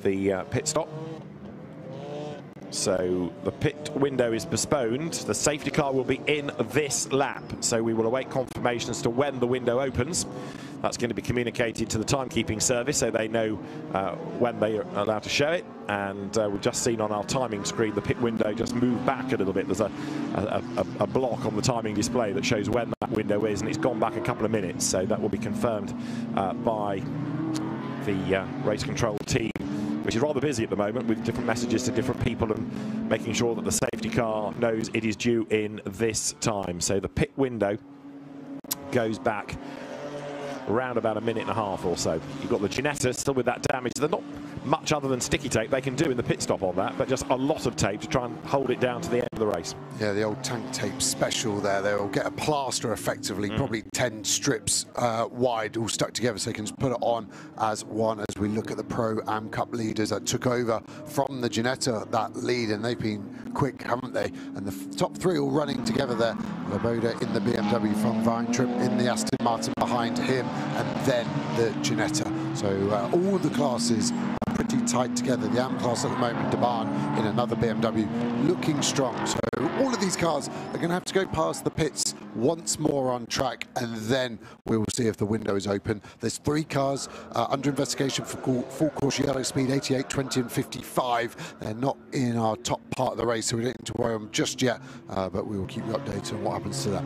Speaker 1: the pit stop. So the pit window is postponed. The safety car will be in this lap. So we will await confirmation as to when the window opens. That's going to be communicated to the timekeeping service so they know when they are allowed to show it. And we've just seen on our timing screen the pit window just move back a little bit. There's a block on the timing display that shows when that window is, and it's gone back a couple of minutes. So that will be confirmed by the race control team, which is rather busy at the moment with different messages to different people and making sure that the safety car knows it is due in this time. So the pit window goes back around about a minute and a half or so. You've got the Ginetta still with that damage. They're not much other than sticky tape they can do in the pit stop on that, but just a lot of tape to try and hold it down to the end of the race.
Speaker 2: Yeah, the old tank tape special there. They'll get a plaster effectively, probably 10 strips wide, all stuck together, so they can just put it on as one. As we look at the Pro-Am Cup leaders that took over from the Ginetta, that lead, and they've been quick, haven't they? And the top three all running together there. Laboda in the BMW from Weintraub, in the Aston Martin behind him, and then the Ginetta. So all the classes are pretty tight together. The AM class at the moment, Deban in another BMW, looking strong. So all of these cars are going to have to go past the pits once more on track, and then we will see if the window is open. There's 3 cars under investigation for full course yellow speed, 88, 20 and 55. They're not in our top part of the race, so we don't need to worry them just yet, but we will keep you updated on what happens to that.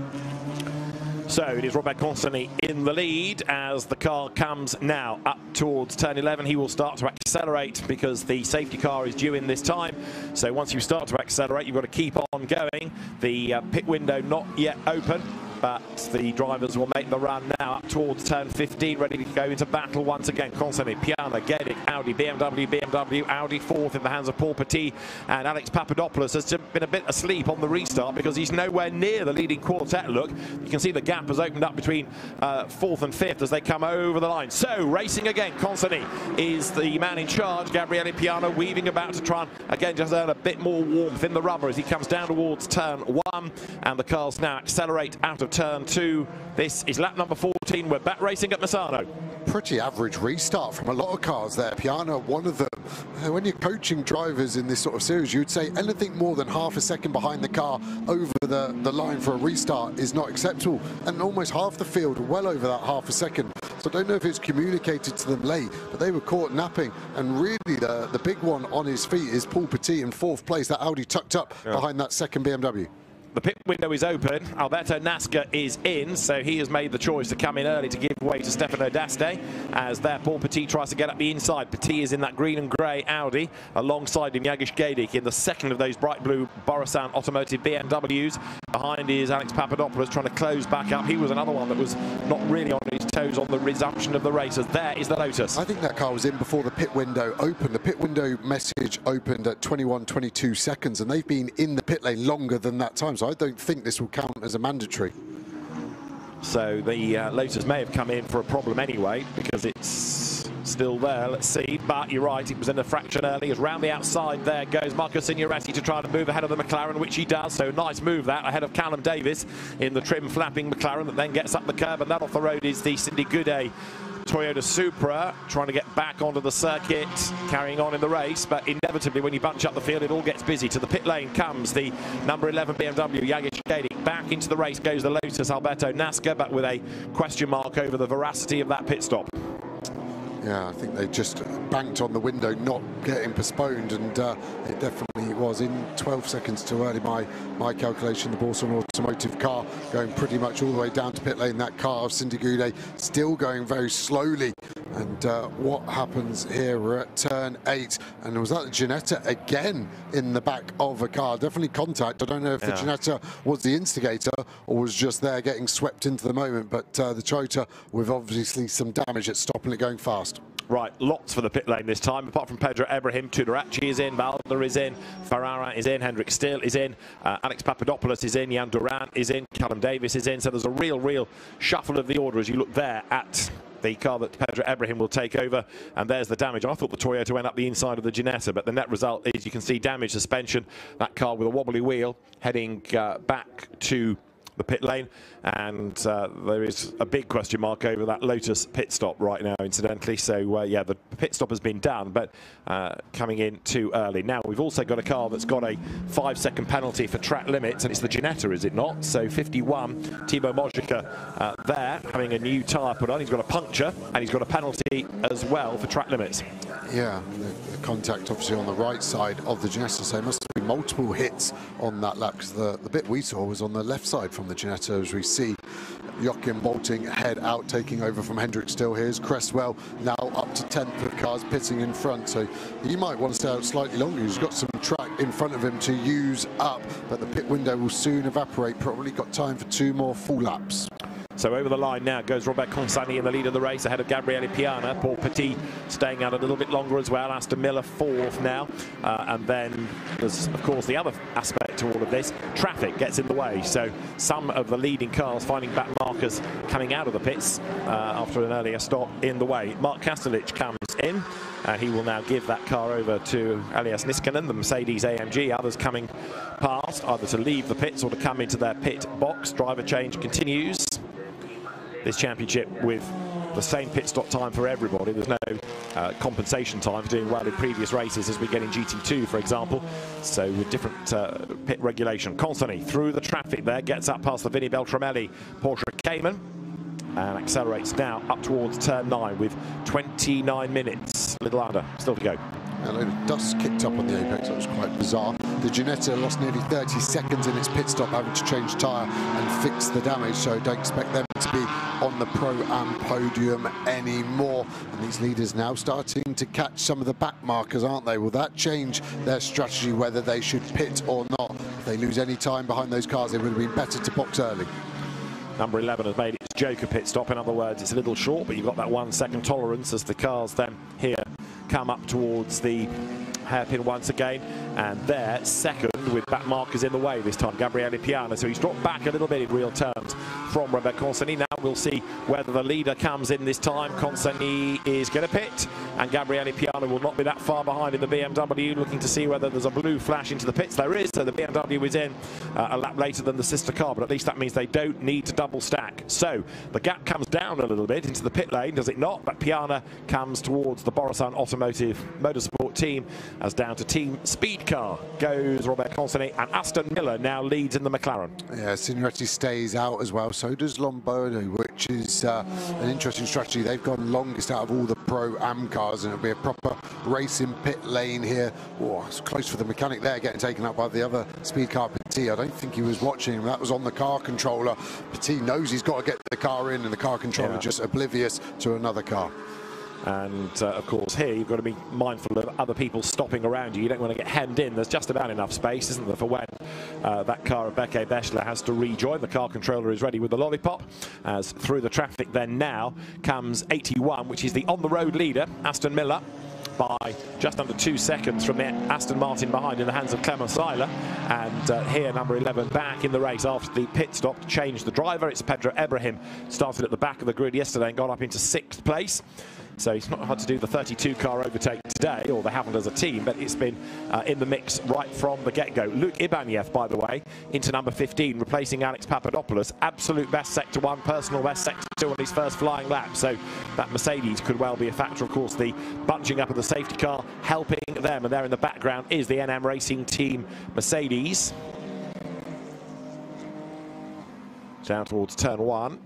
Speaker 1: So it is Robert Constantly in the lead as the car comes now up towards turn 11. He will start to accelerate because the safety car is due in this time. So once you start to accelerate, you've got to keep on going. The pit window not yet open, but the drivers will make the run now up towards turn 15, ready to go into battle once again. Constantly, Piana, Gedic, Audi, BMW, Audi fourth in the hands of Paul Petit, and Alex Papadopoulos has been a bit asleep on the restart because he's nowhere near the leading quartet. Look, you can see the gap has opened up between fourth and fifth as they come over the line. So racing again, Constantly is the man in charge. Gabriele Piana weaving about to try and again just earn a bit more warmth in the rubber as he comes down towards turn 1, and the cars now accelerate out of turn 2. This is lap number 14. We're back racing at Misano.
Speaker 2: Pretty average restart from a lot of cars there. Piana, one of them. When you're coaching drivers in this sort of series, you'd say anything more than half a second behind the car over the line for a restart is not acceptable. And almost half the field well over that half a second. So I don't know if it's communicated to them late, but they were caught napping. And really the big one on his feet is Paul Petit in 4th place. That Audi tucked up behind that second BMW.
Speaker 1: The pit window is open. Alberto Nasca is in, so he has made the choice to come in early to give way to Stefano D'Aste, as there Paul Petit tries to get up the inside. Petit is in that green and grey Audi. Alongside him, Jagish Gedic in the second of those bright blue Borusan Automotive BMWs. Behind is Alex Papadopoulos trying to close back up. He was another one that was not really on his toes on the resumption of the race, as there is the Lotus.
Speaker 2: I think that car was in before the pit window opened. The pit window message opened at 21-22 seconds, and they've been in the pit lane longer than that time. So I don't think this will count as a mandatory.
Speaker 1: So the Lotus may have come in for a problem anyway, because it's still there. Let's see. But you're right, it was in a fraction early. As round the outside there goes Marco Signoretti to try to move ahead of the McLaren, which he does. So nice move that ahead of Callum Davis in the trim flapping McLaren that then gets up the curb, and that off the road is the Cindy Goudet Toyota Supra, trying to get back onto the circuit, carrying on in the race, but inevitably when you bunch up the field it all gets busy. To the pit lane comes the number 11 BMW, Jagish Gedic. Back into the race goes the Lotus, Alberto Nasca, but with a question mark over the veracity of that pit stop.
Speaker 2: Yeah, I think they just banked on the window not getting postponed, and it definitely was in 12 seconds too early. My calculation, the Borson Automotive car going pretty much all the way down to pit lane. That car of Cindy Goudet still going very slowly. And what happens here? We're at turn 8, and was that the Ginetta again in the back of a car? Definitely contact. I don't know if the Ginetta was the instigator or was just there getting swept into the moment, but the Toyota with obviously some damage at stopping it going fast.
Speaker 1: Right, lots for the pit lane this time, apart from Pedro Ibrahim. Tudoraci is in, Balder is in, Ferrara is in, Hendrik Steele is in, Alex Papadopoulos is in, Jan Durant is in, Callum Davis is in. So there's a real shuffle of the order as you look there at the car that Pedro Ibrahim will take over, and there's the damage. I thought the Toyota went up the inside of the Ginetta, but the net result is you can see damaged suspension, that car with a wobbly wheel heading back to the pit lane, and there is a big question mark over that Lotus pit stop right now, incidentally. So yeah, the pit stop has been done, but coming in too early. Now we've also got a car that's got a 5-second penalty for track limits, and it's the Ginetta, is it not? So 51, Thibaut Mojica there having a new tyre put on. He's got a puncture and he's got a penalty as well for track limits. Yeah, the contact obviously on the right side of the Ginetta, so there must be multiple hits on that lap, because the bit we saw was on the left side from the Ginetta, as we see Joachim Bolting head out, taking over from Hendrik Steele. Here's Cresswell now up to 10th of cars pitting in front, so he might want to stay out slightly longer. He's got some track in front of him to use up, but the pit window will soon evaporate. Probably got time for 2 more full laps. So over the line now goes Robert Consani in the lead of the race ahead of Gabriele Piana. Paul Petit staying out a little bit longer as well. Aston Miller fourth now. And then there's, of course, the other aspect to all of this. Traffic gets in the way. So some of the leading cars finding back markers coming out of the pits after an earlier stop in the way. Mark Kastelich comes in. He will now give that car over to Elias Niskanen, the Mercedes AMG. Others coming past, either to leave the pits or to come into their pit box. Driver change continues. This championship with the same pit stop time for everybody. There's no compensation time for doing well in previous races as we get in GT2, for example. So with different pit regulation. Consani through the traffic there, gets up past the Vinnie Beltramelli Porsche Cayman and accelerates now up towards turn 9 with 29 minutes, a little under, still to go.
Speaker 2: A load of dust kicked up on the apex. That was quite bizarre. The Ginetta lost nearly 30 seconds in its pit stop, having to change tyre and fix the damage, so don't expect them to be on the Pro-Am podium anymore. And these leaders now starting to catch some of the back markers, aren't they? Will that change their strategy, whether they should pit or not? If they lose any time behind those cars, it would have been better to box early.
Speaker 1: Number 11 has made its Joker pit stop. In other words, it's a little short, but you've got that 1 second tolerance as the cars then here come up towards the hairpin once again, and they're second with back markers in the way this time, Gabriele Piana. So he's dropped back a little bit in real terms from Robert Consani. Now we'll see whether the leader comes in this time. Consani is going to pit, and Gabriele Piana will not be that far behind in the BMW, looking to see whether there's a blue flash into the pits. There is, so the BMW is in a lap later than the sister car, but at least that means they don't need to double stack. So the gap comes down a little bit into the pit lane, does it not? But Piana comes towards the Borusan Automotive Motorsport team, as down to Team Speed Car goes Robert Consani, and Aston Miller now leads in the McLaren.
Speaker 2: Yeah, Signoretti stays out as well, so does Lombardo, which is an interesting strategy. They've gone longest out of all the Pro-Am cars, and it'll be a proper race in pit lane here. Oh, it's close for the mechanic there, getting taken up by the other speed car, Petit. I don't think he was watching him. That was on the car controller. Petit knows he's got to get the car in, and the car controller just oblivious to another car.
Speaker 1: And of course here you've got to be mindful of other people stopping around you. You don't want to get hemmed in. There's just about enough space, isn't there, for when that car of Beke Bechler has to rejoin. The car controller is ready with the lollipop, as through the traffic then now comes 81, which is the on-the-road leader, Aston Miller, by just under 2 seconds from the Aston Martin behind in the hands of Clement Seiler. And here number 11 back in the race after the pit stop to change the driver. It's Pedro Ibrahim, started at the back of the grid yesterday and got up into 6th place. So he's not had to do the 32-car overtake today, or they haven't as a team, but it's been in the mix right from the get-go. Luke Ibaniev, by the way, into number 15, replacing Alex Papadopoulos. Absolute best Sector 1, personal best Sector 2 on his first flying lap. So that Mercedes could well be a factor. Of course, the bunching up of the safety car helping them, and there in the background is the NM Racing Team Mercedes. Down towards turn 1.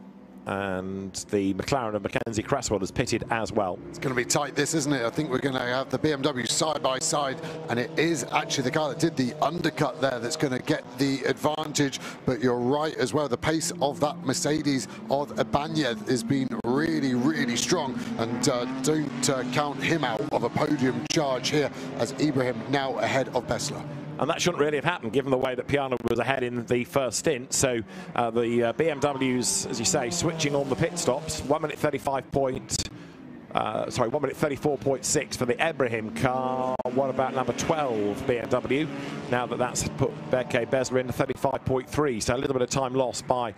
Speaker 1: And the McLaren of Mackenzie Cresswell has pitted as well.
Speaker 2: It's going to be tight, this, isn't it? I think we're going to have the BMW side by side, and it is actually the car that did the undercut there that's going to get the advantage. But you're right as well, the pace of that Mercedes of Ibaniev has been really, really strong, and don't count him out of a podium charge here, as Ibrahim now ahead of Bessler.
Speaker 1: And that shouldn't really have happened given the way that Piana was ahead in the first stint. So the BMWs, as you say, switching on the pit stops. 1 minute 1:34.6 for the Ibrahim car. What about number 12 BMW? Now that that's put Beke Bechler into 35.3, so a little bit of time lost by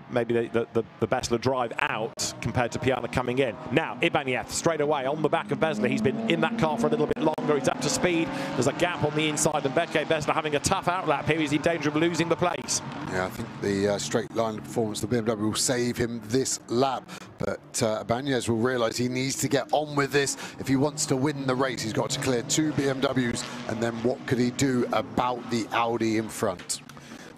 Speaker 1: maybe the Bessler drive out compared to Piana coming in. Now Ibaniev straight away on the back of Bessler. He's been in that car for a little bit longer. He's up to speed. There's a gap on the inside, and Beke Bechler having a tough outlap here. He's in danger of losing the place.
Speaker 2: Yeah, I think the straight line performance of the BMW will save him this lap, but Ibaniev will realise he needs to get on with this. If he wants to win the race, he's got to clear 2 BMWs, and then what could he do about the Audi in front?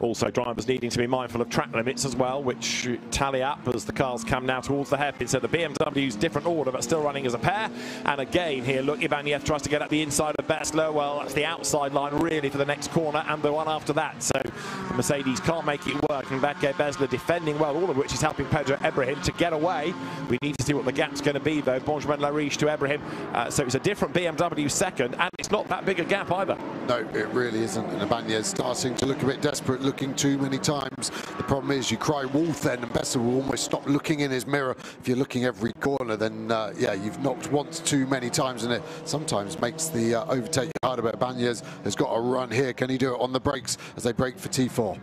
Speaker 1: Also, drivers needing to be mindful of track limits as well, which tally up as the cars come now towards the hairpin. So the BMW's different order, but still running as a pair. And again here, look, Ibaniev tries to get up the inside of Bessler. Well, that's the outside line really for the next corner and the one after that. So the Mercedes can't make it work, and Beke Besler defending well, all of which is helping Pedro Ibrahim to get away. We need to see what the gap's going to be, though. Benjamin Lariche to Ibrahim. So it's a different BMW second, and it's not that big a gap either.
Speaker 2: No, it really isn't. And Ibanez starting to look a bit desperate, looking too many times. The problem is you cry wolf then, and Besler will almost stop looking in his mirror. If you're looking every corner, then yeah, you've knocked once too many times, and it sometimes makes the overtake harder. But Ibanez has got a run here. Can he do it on the brakes as they brake for T4?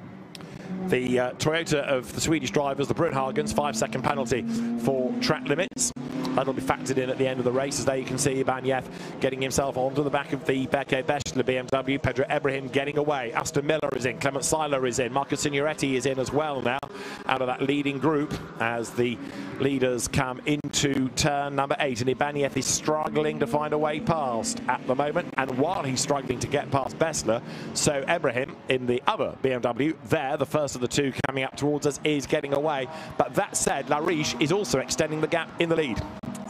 Speaker 1: The Toyota of the Swedish drivers, the Brunhagens, 5-second penalty for track limits. That'll be factored in at the end of the race, as there you can see Ibanez getting himself onto the back of the Beke Besler BMW. Pedro Ibrahim getting away. Aston Miller is in. Clement Seiler is in. Marcus Signoretti is in as well now, out of that leading group, as the leaders come into turn number 8. And Ibanez is struggling to find a way past at the moment. And while he's struggling to get past Besler, so Ibrahim in the other BMW, there, the first of the two coming up towards us, is getting away. But that said, Lariche is also extending the gap in the lead.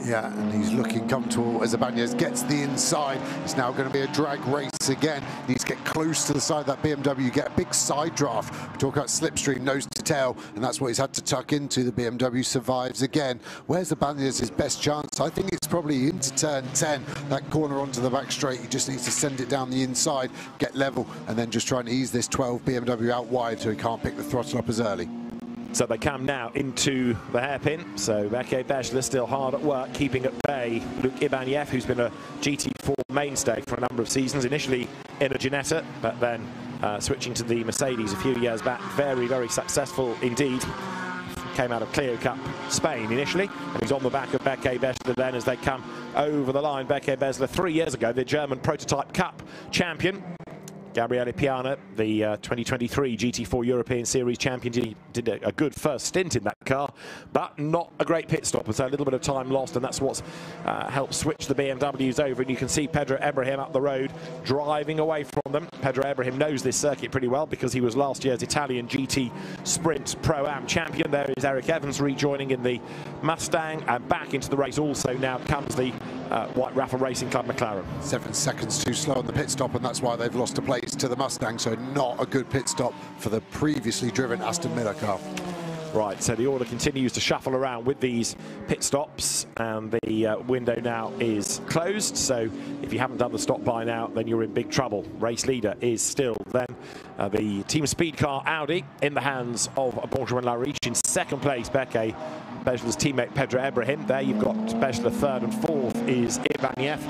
Speaker 2: Yeah, and he's looking comfortable as Ibanez gets the inside. It's now going to be a drag race again. He needs to get close to the side of that BMW, get a big side draft. We talk about slipstream, nose to tail, and that's what he's had to tuck into. The BMW survives again. Where's Ibanez's best chance? I think it's probably into turn 10, that corner onto the back straight. He just needs to send it down the inside, get level, and then just try and ease this 12 BMW out wide so he can't pick the throttle up as early.
Speaker 1: So they come now into the hairpin. So Beke Besler still hard at work, keeping at bay Luke Ibanez, who's been a GT4 mainstay for a number of seasons, initially in a Ginetta, but then switching to the Mercedes a few years back. Very, very successful indeed. Came out of Clio Cup Spain initially, and he's on the back of Beke Besler then as they come over the line. Beke Besler 3 years ago, the German Prototype Cup champion. Gabriele Piana, the 2023 GT4 European Series champion, did a good first stint in that car, but not a great pit stop. So a little bit of time lost, and that's what's helped switch the BMWs over. And you can see Pedro Ibrahim up the road, driving away from them. Pedro Ibrahim knows this circuit pretty well because he was last year's Italian GT Sprint Pro-Am champion. There is Eric Evans rejoining in the Mustang, and back into the race also now comes the white RAFA Racing Club McLaren.
Speaker 2: 7 seconds too slow on the pit stop, and that's why they've lost a place to the Mustang, so not a good pit stop for the previously driven Aston Miller car.
Speaker 1: Right, so the order continues to shuffle around with these pit stops, and the window now is closed. So if you haven't done the stop by now, then you're in big trouble. Race leader is still then the Team Speed Car Audi in the hands of Benjamin Lariche. In second place, Beke Besler's teammate Pedro Ibrahim. There you've got Besler third, and fourth is Ibanez.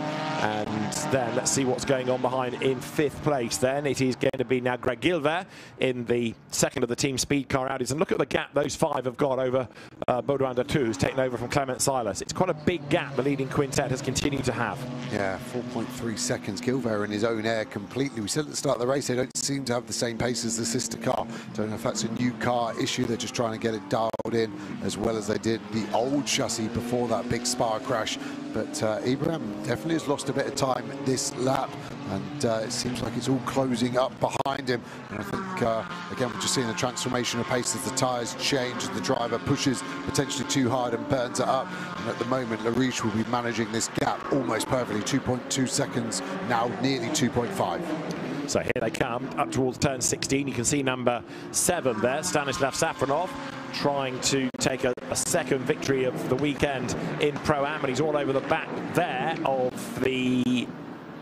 Speaker 1: And then let's see what's going on behind in fifth place. Then it is going to be now Greg Gilver in the second of the Team Speed Car Audis. And look at the gap those five have got over Baudouin Datou, who's taken over from Clement Silas. It's quite a big gap the leading quintet has continued to have.
Speaker 2: Yeah, 4.3 seconds. Gilver in his own air completely. We said at the start of the race they don't seem to have the same pace as the sister car. Don't know if that's a new car issue. They're just trying to get it dialed in as well as they did the old chassis before that big Spa crash. But Ibrahim definitely has lost a bit of time this lap, and it seems like it's all closing up behind him. And I think, again, we're just seeing the transformation of pace as the tyres change, and the driver pushes potentially too hard and burns it up. And at the moment, Lariche will be managing this gap almost perfectly. 2.2 seconds, now nearly 2.5.
Speaker 1: So here they come up towards turn 16. You can see number 7 there, Stanislav Safronov, trying to take a second victory of the weekend in Pro-Am, and he's all over the back there of the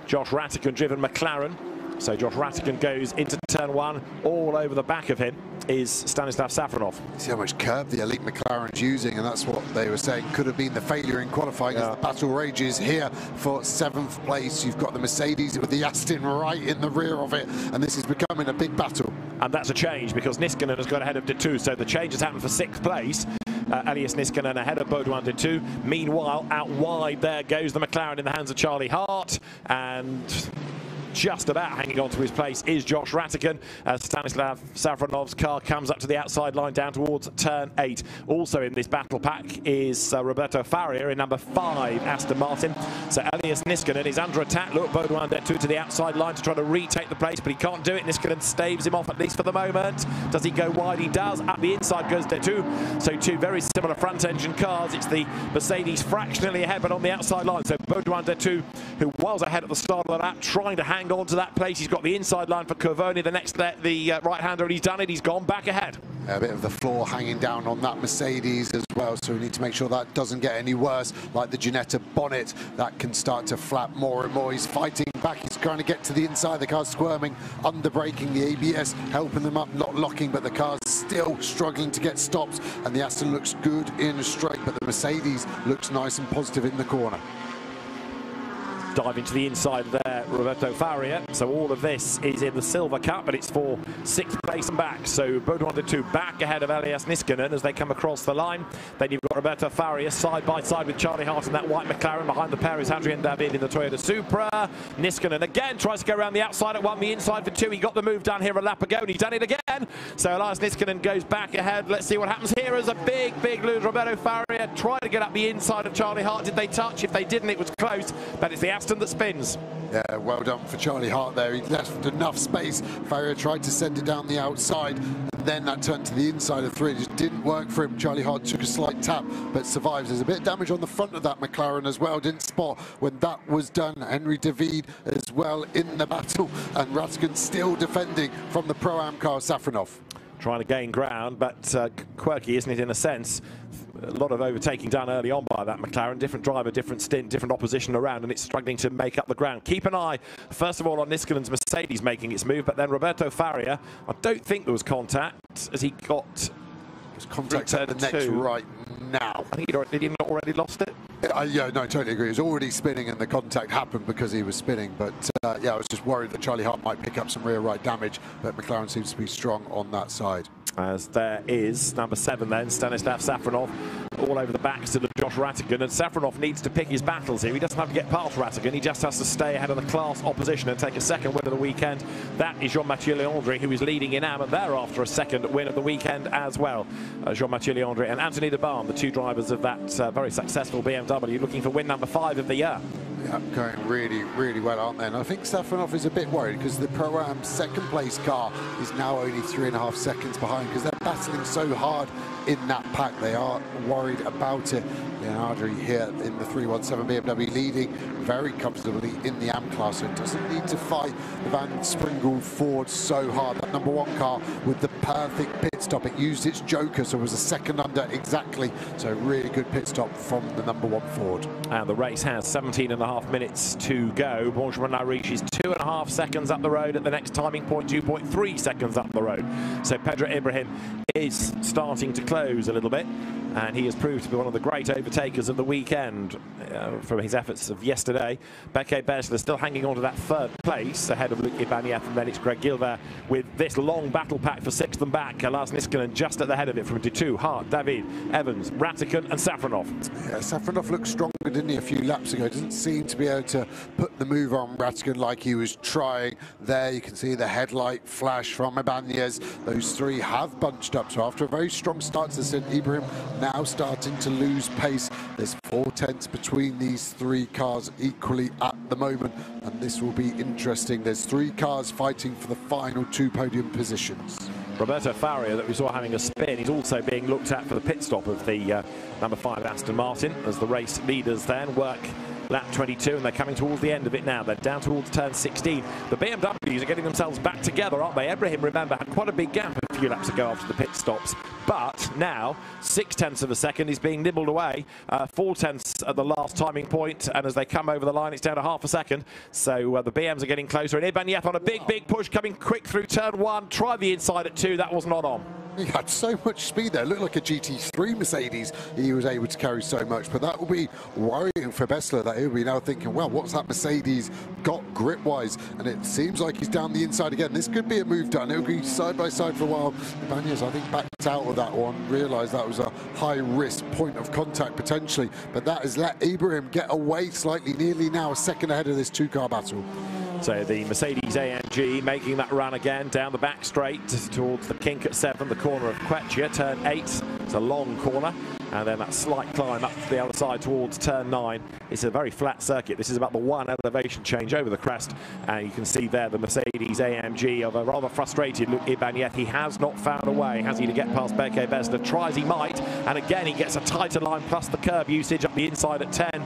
Speaker 1: Josh Rattigan driven McLaren. So Josh Rattigan goes into turn 1. All over the back of him is Stanislav Safronov.
Speaker 2: See how much curb the elite McLaren's using, and that's what they were saying could have been the failure in qualifying as the battle rages here for 7th place. You've got the Mercedes with the Aston right in the rear of it, and this is becoming a big battle.
Speaker 1: And that's a change because Niskanen has got ahead of Datou, so the change has happened for 6th place. Elias Niskanen ahead of Baudouin Datou. Meanwhile, out wide there goes the McLaren in the hands of Charlie Hart, and just about hanging on to his place is Josh Rattigan as Stanislav Safronov's car comes up to the outside line down towards turn 8. Also in this battle pack is Roberto Faria in number 5 Aston Martin. So Elias Niskanen is under attack. Look, Baudouin Datou to the outside line to try to retake the place, but he can't do it. Niskanen staves him off, at least for the moment. Does he go wide? He does. Up the inside goes Datou. So two very similar front engine cars. It's the Mercedes fractionally ahead, but on the outside line. So Baudouin Datou, who was ahead at the start of the lap, trying to hang hang on to that place. He's got the inside line for Covoni, the next the right-hander, and he's done it. He's gone back ahead.
Speaker 2: A bit of the floor hanging down on that Mercedes as well, so we need to make sure that doesn't get any worse. Like the Ginetta bonnet, that can start to flap more and more. He's fighting back. He's trying to get to the inside. The car's squirming, under braking. The ABS helping them up, not locking, but the car's still struggling to get stops. And the Aston looks good in straight, but the Mercedes looks nice and positive in the corner.
Speaker 1: Dive into the inside there, Roberto Faria. So all of this is in the Silver Cup, but it's for 6th place and back. So Baudouin de Two back ahead of Elias Niskanen as they come across the line. Then you've got Roberto Faria side by side with Charlie Hart in that white McLaren. Behind the pair is Adrien David in the Toyota Supra. Niskanen again tries to go around the outside at 1, the inside for 2. He got the move done here a lap ago, and he's done it again. So Elias Niskanen goes back ahead. Let's see what happens here as a big lose. Roberto Faria tried to get up the inside of Charlie Hart. Did they touch? If they didn't, it was close. But it's the Aston that spins.
Speaker 2: Yeah, well done for Charlie Hart there. He left enough space. Faria tried to send it down the outside, and then that turned to the inside of 3. It just didn't work for him. Charlie Hart took a slight tap, but survives. There's a bit of damage on the front of that McLaren as well. Didn't spot when that was done. Henry David as well in the battle, and Rattigan still defending from the Pro-Am car, Safronov.
Speaker 1: Trying to gain ground, but quirky, isn't it, in a sense? A lot of overtaking done early on by that McLaren. Different driver, different stint, different opposition around, and it's struggling to make up the ground. Keep an eye, first of all, on Niskanen's Mercedes making its move, but then Roberto Faria, I don't think there was contact as he got...
Speaker 2: There's contact at the next right now.
Speaker 1: I think did he not already lost it?
Speaker 2: Yeah, no, I totally agree. He was already spinning and the contact happened because he was spinning. But yeah, I was just worried that Charlie Hart might pick up some rear right damage, but McLaren seems to be strong on that side.
Speaker 1: As there is number 7 then, Stanislav Safronov, all over the backs of Josh Rattigan, and Safronov needs to pick his battles here. He doesn't have to get past Rattigan, he just has to stay ahead of the class opposition and take a second win of the weekend. That is Jean-Mathieu Leandri, who is leading in Am, and thereafter a second win of the weekend as well. Jean-Mathieu Leandri and Anthony de Barm, the 2 drivers of that very successful BMW, looking for win number 5 of the year.
Speaker 2: Yeah, going really well, aren't they? And I think Safronov is a bit worried because the Pro-Am second place car is now only 3.5 seconds behind because they're battling so hard in that pack. They are worried about it. Leonardo here in the 317 BMW leading very comfortably in the AM class, so it doesn't need to fight the Van Springel Ford so hard. That number 1 car with the perfect pit stop. It used its joker, so it was a second under exactly. So really good pit stop from the number 1 Ford.
Speaker 1: And the race has 17.5 minutes to go. Benjamin Lariche is 2.5 seconds up the road at the next timing point, 2.3 seconds up the road. So Pedro Ibrahim is starting to close a little bit, and he has proved to be one of the great overtakers of the weekend from his efforts of yesterday. Beke Besler still hanging on to that 3rd place ahead of Luc Ibanez, and then it's Greg Gilbert with this long battle pack for 6th and back. Lars Niskanen just at the head of it from De Two, Hart, David, Evans, Rattigan and Safronov.
Speaker 2: Yeah, Safronov looked stronger, didn't he, a few laps ago? Doesn't seem to be able to put the move on Rattigan like he was trying there. You can see the headlight flash from Ibanez. Those 3 have bunched up, so after a very strong start to the stint, Ibrahim now starting to lose pace. There's 4 tenths between these 3 cars equally at the moment, and this will be interesting. There's 3 cars fighting for the final 2 podium positions.
Speaker 1: Roberto Faria, that we saw having a spin, he's also being looked at for the pit stop of the number 5 Aston Martin as the race leaders then work lap 22, and they're coming towards the end of it now. They're down towards turn 16. The BMWs are getting themselves back together, aren't they? Ibrahim, remember, had quite a big gap a few laps ago after the pit stops, but now 0.6 of a second is being nibbled away. 0.4 at the last timing point, and as they come over the line, it's down to half a second. So the BMs are getting closer, and Ibanez on a big push, coming quick through turn 1. Tried the inside at 2, that was not on.
Speaker 2: He had so much speed there. It looked like a GT3 Mercedes. He was able to carry so much, but that will be worrying for Bessler, that he'll be now thinking, well, what's that Mercedes got grip-wise? And it seems like he's down the inside again. This could be a move done. It'll be side by side for a while. Ibanez, I think, backed out of that one, realised that was a high-risk point of contact potentially, but that has let Ibrahim get away slightly, nearly now a second ahead of this 2-car battle.
Speaker 1: So the Mercedes AMG making that run again down the back straight towards the kink at 7, the corner of Quechua, turn 8. It's a long corner, and then that slight climb up to the other side towards turn 9. It's a very flat circuit. This is about the 1 elevation change over the crest, and you can see there the Mercedes AMG of a rather frustrated Luc Ibanez. He has not found a way, has he, to get past Beke Besler. Tries he might, and again he gets a tighter line plus the curb usage up the inside at 10.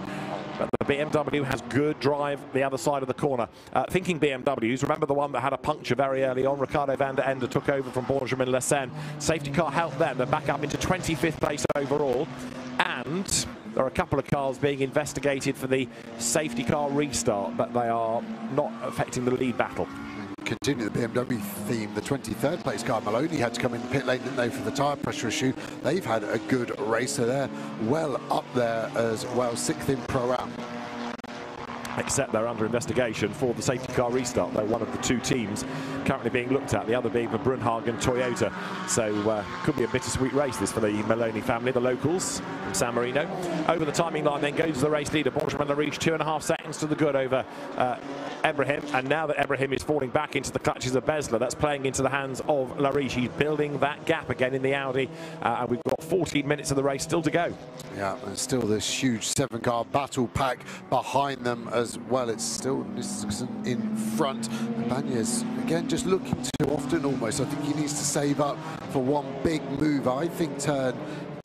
Speaker 1: but the BMW has good drive the other side of the corner. Thinking BMWs, remember the one that had a puncture very early on? Ricardo van der Ende took over from Benjamin Lessen. Safety car helped them. They're back up into 25th place overall. And there are a couple of cars being investigated for the safety car restart, but they are not affecting the lead battle.
Speaker 2: Continue the BMW theme, the 23rd place car, Maloney, had to come in the pit lane, didn't they, for the tyre pressure issue. They've had a good race, so they're well up there as well, 6th in Pro-Am.
Speaker 1: Except they're under investigation for the safety car restart. They're one of the two teams currently being looked at, the other being the Brunhagen Toyota. So could be a bittersweet race this for the Maloney family, the locals from San Marino. Over the timing line then goes the race leader, Benjamin Lariche, 2.5 seconds to the good over Ebrahim. And now that Ebrahim is falling back into the clutches of Besler, that's playing into the hands of Lariche. He's building that gap again in the Audi, and we've got 14 minutes of the race still to go. Yeah, and still this huge 7-car battle pack behind them as well. It's still Nissan in front. Bagnes, again, just looking too often almost. I think he needs to save up for one big move. I think turn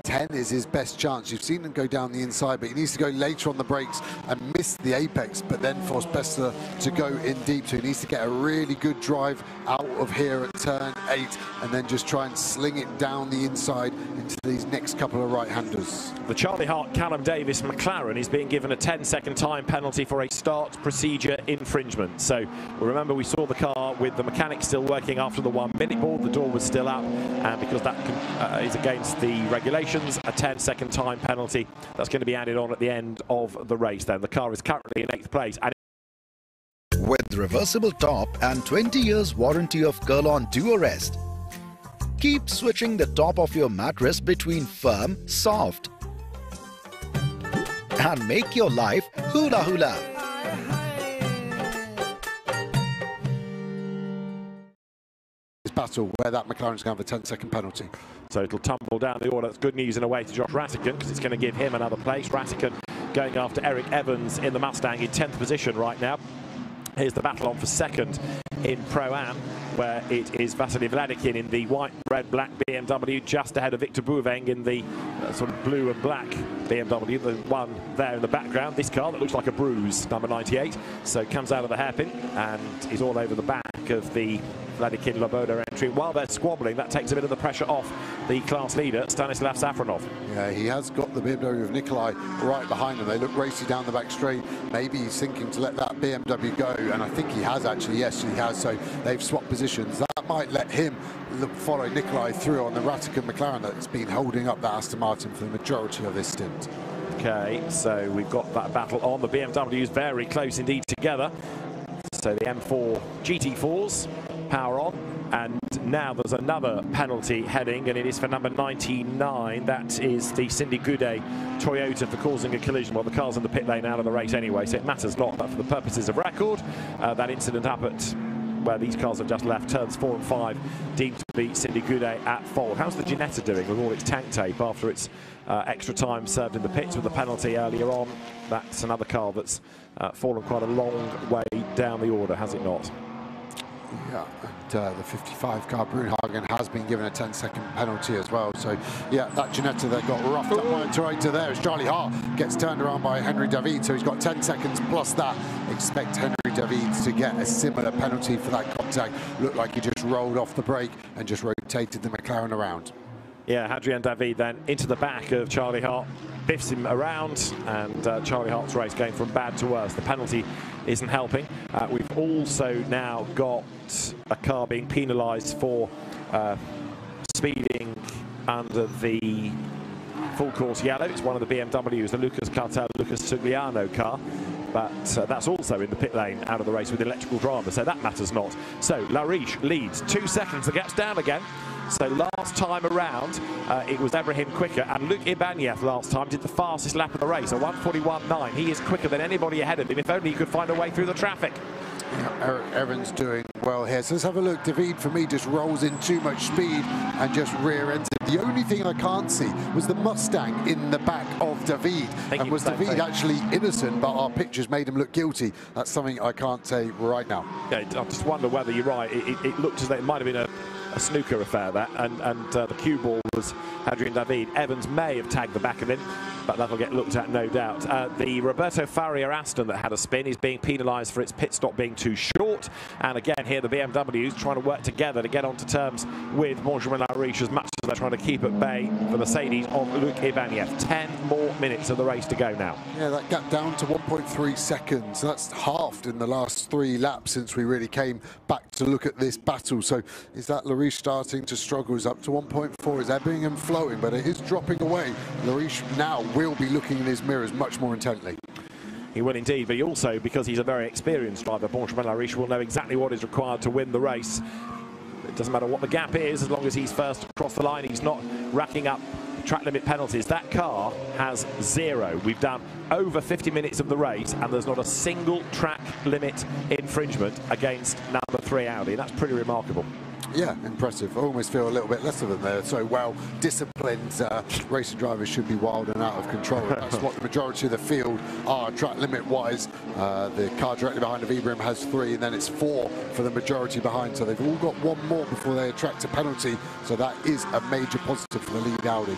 Speaker 1: 10 is his best chance. You've seen him go down the inside, but he needs to go later on the brakes and miss the apex, but then force Besler to go in deep. So he needs to get a really good drive out of here at turn 8 and then just try and sling it down the inside into these next couple of right-handers. The Charlie Hart Callum Davis McLaren is being given a 10-second time penalty for a start procedure infringement. So remember, we saw the car with the mechanics still working after the 1-minute board. The door was still up, and because that is against the regulations, a 10-second time penalty that's going to be added on at the end of the race. Then the car is currently in 8th place. And
Speaker 9: with reversible top and 20 years warranty of Kurlon Duo Rest, keep switching the top of your mattress between firm, soft, and make your life hula hula.
Speaker 2: Battle where that McLaren's going to have a 10-second penalty.
Speaker 1: So it'll tumble down the order. That's good news in a way to Josh Rattigan, because it's going to give him another place. Rattigan going after Eric Evans in the Mustang in 10th position right now. Here's the battle on for 2nd in Pro-Am, where it is Vasily Vladikin in the white, red, black BMW, just ahead of Victor Bouveng in the sort of blue and black BMW, the one there in the background. This car that looks like a bruise, number 98. So comes out of the hairpin and is all over the back of the Vladikin Loboda entry. While they're squabbling, that takes a bit of the pressure off the class leader, Stanislav Safronov. Yeah, he has got the BMW of Nikolai right behind him. They look racy down the back straight. Maybe he's thinking to let that BMW go, and I think he has actually. Yes, he has. So they've swapped positions. That might let him follow Nikolai through on the Rattigan McLaren that's been holding up that Aston Martin for the majority of this stint. Okay, so we've got that battle on. The BMWs very close indeed together. So the M4 GT4s power on, and now there's another penalty heading, and it is for number 99. That is the Cindy Goudet Toyota for causing a collision. Well, the car's in the pit lane out of the race anyway, so it matters not, but for the purposes of record, that incident up at where these cars have just left, turns 4 and 5, deemed to be Cindy Goudet at fault. How's the Ginetta doing with all its tank tape after its extra time served in the pits with the penalty earlier on? That's another car that's fallen quite a long way down the order, has it not? Yeah, and the 55 car Brunhagen has been given a 10-second penalty as well. So yeah, that Ginetta that got roughed up by a Toyota there as Charlie Hart gets turned around by Henry David. So he's got 10 seconds plus that. Expect Henry David to get a similar penalty for that contact. Looked like he just rolled off the brake and just rotated the McLaren around. Yeah, Hadrian David then into the back of Charlie Hart, biffs him around, and Charlie Hart's race going from bad to worse. The penalty isn't helping. We've also now got a car being penalised for speeding under the full course yellow. It's one of the BMWs, the Lucas Cartel, Lucas Sugliano car. But that's also in the pit lane out of the race with electrical drama, so that matters not. So Lariche leads 2 seconds, the gap's down again. So last time around, it was Ebrahim quicker, and Luke Ibanez last time did the fastest lap of the race, a 1:41.9. He is quicker than anybody ahead of him, if only he could find a way through the traffic. Yeah, Eric Evans doing well here. So let's have a look. David, for me, just rolls in too much speed and just rear-ends it. The only thing I can't see was the Mustang in the back of David. And was David actually innocent, but our pictures made him look guilty? That's something I can't say right now. Yeah, I just wonder whether you're right. It looked as though it might have been a snooker affair, that, and the cue ball was Hadrian David. Evans may have tagged the back of him. but that'll get looked at, no doubt. The Roberto Faria Aston that had a spin is being penalised for its pit stop being too short. And again, here the BMWs trying to work together to get onto terms with Benjamin Lariche as much as they're trying to keep at bay the Mercedes of Luc Ibaniev. 10 more minutes of the race to go now.
Speaker 2: Yeah, that gap down to 1.3 seconds. That's halved in the last 3 laps since we really came back to look at this battle. So is that Lariche starting to struggle? Is up to 1.4. Is Ebbingham floating? But it is dropping away. Lariche now will be looking in his mirrors much more intently.
Speaker 1: He will indeed, but he also, because he's a very experienced driver, Benjamin Lariche will know exactly what is required to win the race. It doesn't matter what the gap is, as long as he's first across the line, he's not racking up track limit penalties. That car has 0. We've done over 50 minutes of the race and there's not a single track limit infringement against number 3 Audi. That's pretty remarkable.
Speaker 2: Yeah, impressive. I almost feel a little bit less of them there. So well disciplined racing drivers should be wild and out of control. That's what the majority of the field are track limit wise. The car directly behind of Ibrahim has 3 and then it's 4 for the majority behind. So they've all got 1 more before they attract a penalty. So that is a major positive for the lead Audi.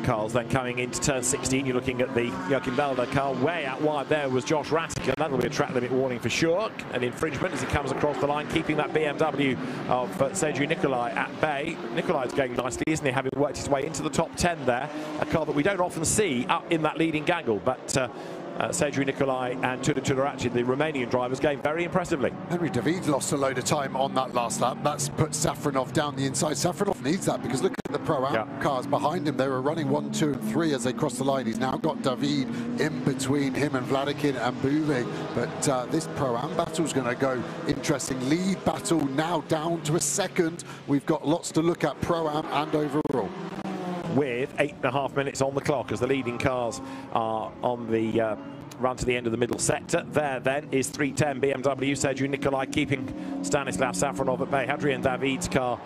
Speaker 1: Cars then coming into turn 16. You're looking at the Joachim Belder car. Way out wide there was Josh Rattick, and that'll be a track limit warning for sure. An infringement as he comes across the line, keeping that BMW of Sergio Nicolai at bay. Nicolai's going nicely, isn't he, having worked his way into the top 10 there. A car that we don't often see up in that leading gaggle, but Sergio Nicolai and Tudor Tudoraci, the Romanian drivers, going very impressively.
Speaker 2: Henry David lost a load of time on that last lap. That's put Safronov down the inside. Safronov needs that because look at the Pro-Am cars behind him. They were running 1, 2 and 3 as they crossed the line. He's now got David in between him and Vladikin and Buving. But this Pro-Am battle is going to go interesting. Lead battle now down to a second. We've got lots to look at Pro-Am and overall.
Speaker 1: With 8.5 minutes on the clock as the leading cars are on the run to the end of the middle sector. There then is 310 BMW, Sergio Nicolai keeping Stanislav Safronov at bay. Hadrian David's car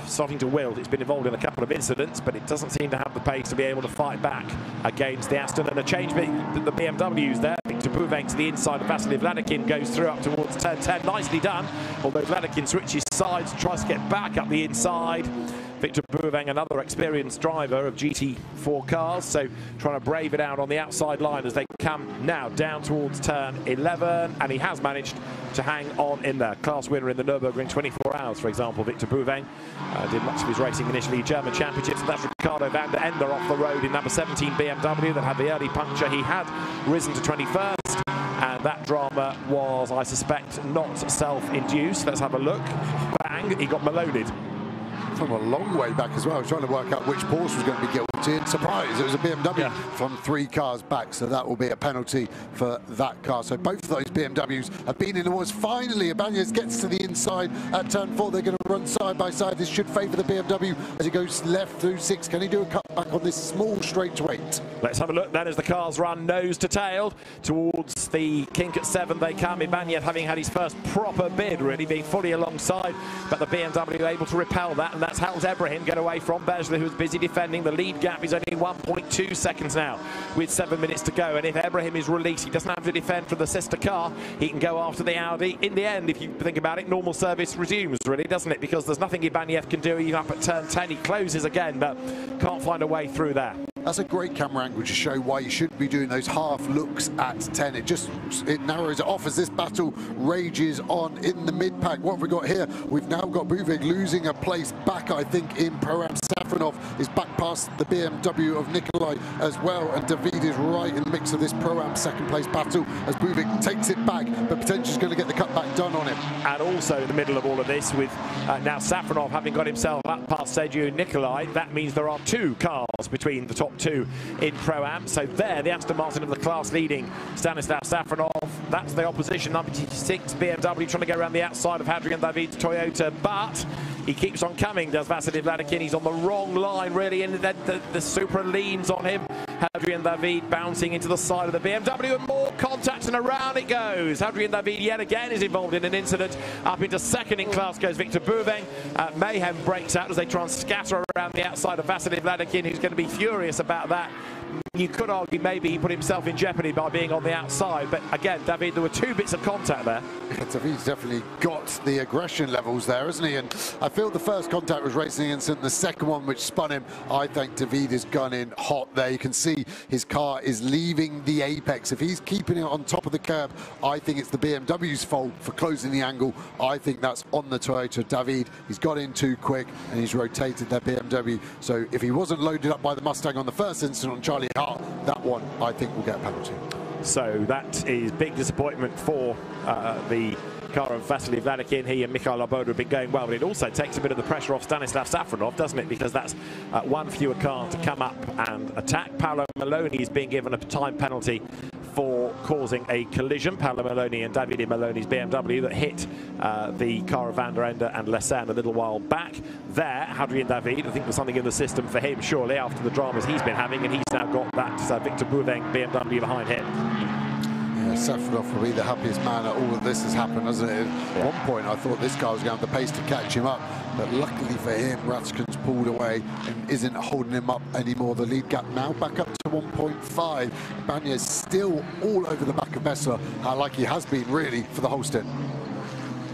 Speaker 1: starting to wilt. It's been involved in a couple of incidents, but it doesn't seem to have the pace to be able to fight back against the Aston. And a change the BMWs there. Victor Buveng to the inside of Vasily Vladikin goes through up towards turn 10. Nicely done, although Vladikin switches sides, tries to get back up the inside. Victor Buveng, another experienced driver of GT4 cars, so trying to brave it out on the outside line as they come now down towards turn 11, and he has managed to hang on in there. Class winner in the Nürburgring 24 hours, for example, Victor Buveng. Did much of his racing initially German championships, and that's Ricardo van der Ende off the road in number 17 BMW that had the early puncture. He had risen to 21st, and that drama was, I suspect, not self-induced. Let's have a look. Bang, he got maloned.
Speaker 2: From a long way back as well. I was trying to work out which Porsche was going to be guilty, and surprise, it was a BMW from 3 cars back, so that will be a penalty for that car. So both of those BMWs have been in the wars. Finally, Ibanez gets to the inside at turn 4. They're going to run side by side. This should favour the BMW as he goes left through 6. Can he do a cut back on this small straight to 8?
Speaker 1: Let's have a look then as the cars run nose to tail towards the kink at 7. They come. Ibanez having had his first proper bid, really being fully alongside, but the BMW able to repel that, and that's helped Ebrahim get away from Bezler, who was busy defending. The lead gap is only 1.2 seconds now with 7 minutes to go, and if Ebrahim is released, he doesn't have to defend from the sister car. He can go after the Audi. In the end, if you think about it, normal service resumes, really, doesn't it? Because there's nothing Ibanez can do. Even up at turn 10, he closes again, but can't find a way through there.
Speaker 2: That's a great camera angle to show why you should be doing those half looks at 10. It narrows it off as this battle rages on in the mid-pack. What have we got here? We've now got Buvig losing a place back, I think, in Pro-Am. Safronov is back past the BMW of Nicolai as well, and David is right in the mix of this Pro-Am second place battle as Buvig takes it back, but potentially is going to get the cutback done on him.
Speaker 1: And also in the middle of all of this, with now Safronov having got himself up past Sergio Nicolai, that means there are 2 cars between the top 2 in Pro-Am. So there, the Aston Martin of the class leading Stanislav Safronov. That's the opposition, number 6 BMW, trying to go around the outside of Hadrian David's Toyota, but he keeps on coming, does Vasily Vladikin. He's on the wrong line, really, and the Supra leans on him. Hadrian David bouncing into the side of the BMW, and more contact, and around it goes. Hadrian David yet again is involved in an incident. Up into second in class goes Victor Buveng. Mayhem breaks out as they try and scatter around the outside of Vasily Vladikin, who's going to be furious about that. You could argue maybe he put himself in jeopardy by being on the outside, but again, David, there were 2 bits of contact there.
Speaker 2: Yeah, David's definitely got the aggression levels there, hasn't he? And I feel the first contact was racing instant, the second one which spun him, I think David has gone in hot there. You can see his car is leaving the apex. If he's keeping it on top of the curb, I think it's the BMW's fault for closing the angle. I think that's on the Toyota. David, he's got in too quick and he's rotated their BMW. So if he wasn't loaded up by the Mustang on the first incident on Charlie Hart, that one I think will get a penalty.
Speaker 1: So that is big disappointment for the car of Vasily Vladikin. He and Mikhail Loboda have been going well, but it also takes a bit of the pressure off Stanislav Safronov, doesn't it? Because that's one fewer car to come up and attack. Paolo Maloney is being given a time penalty for causing a collision. Paolo Maloney and Davide Maloney's BMW that hit the car of Van der Ende and Lessan a little while back. There, Hadrian David, I think there's something in the system for him, surely, after the dramas he's been having, and he's now got that Victor Bouveng BMW behind him.
Speaker 2: Yeah, Safronov will be the happiest man at all of this has happened, hasn't it? At one point, I thought this guy was going to have the pace to catch him up, but luckily for him, Ratskin's pulled away and isn't holding him up anymore. The lead gap now back up to 1.5. Banya's still all over the back of Bessler, like he has been really for the whole stint.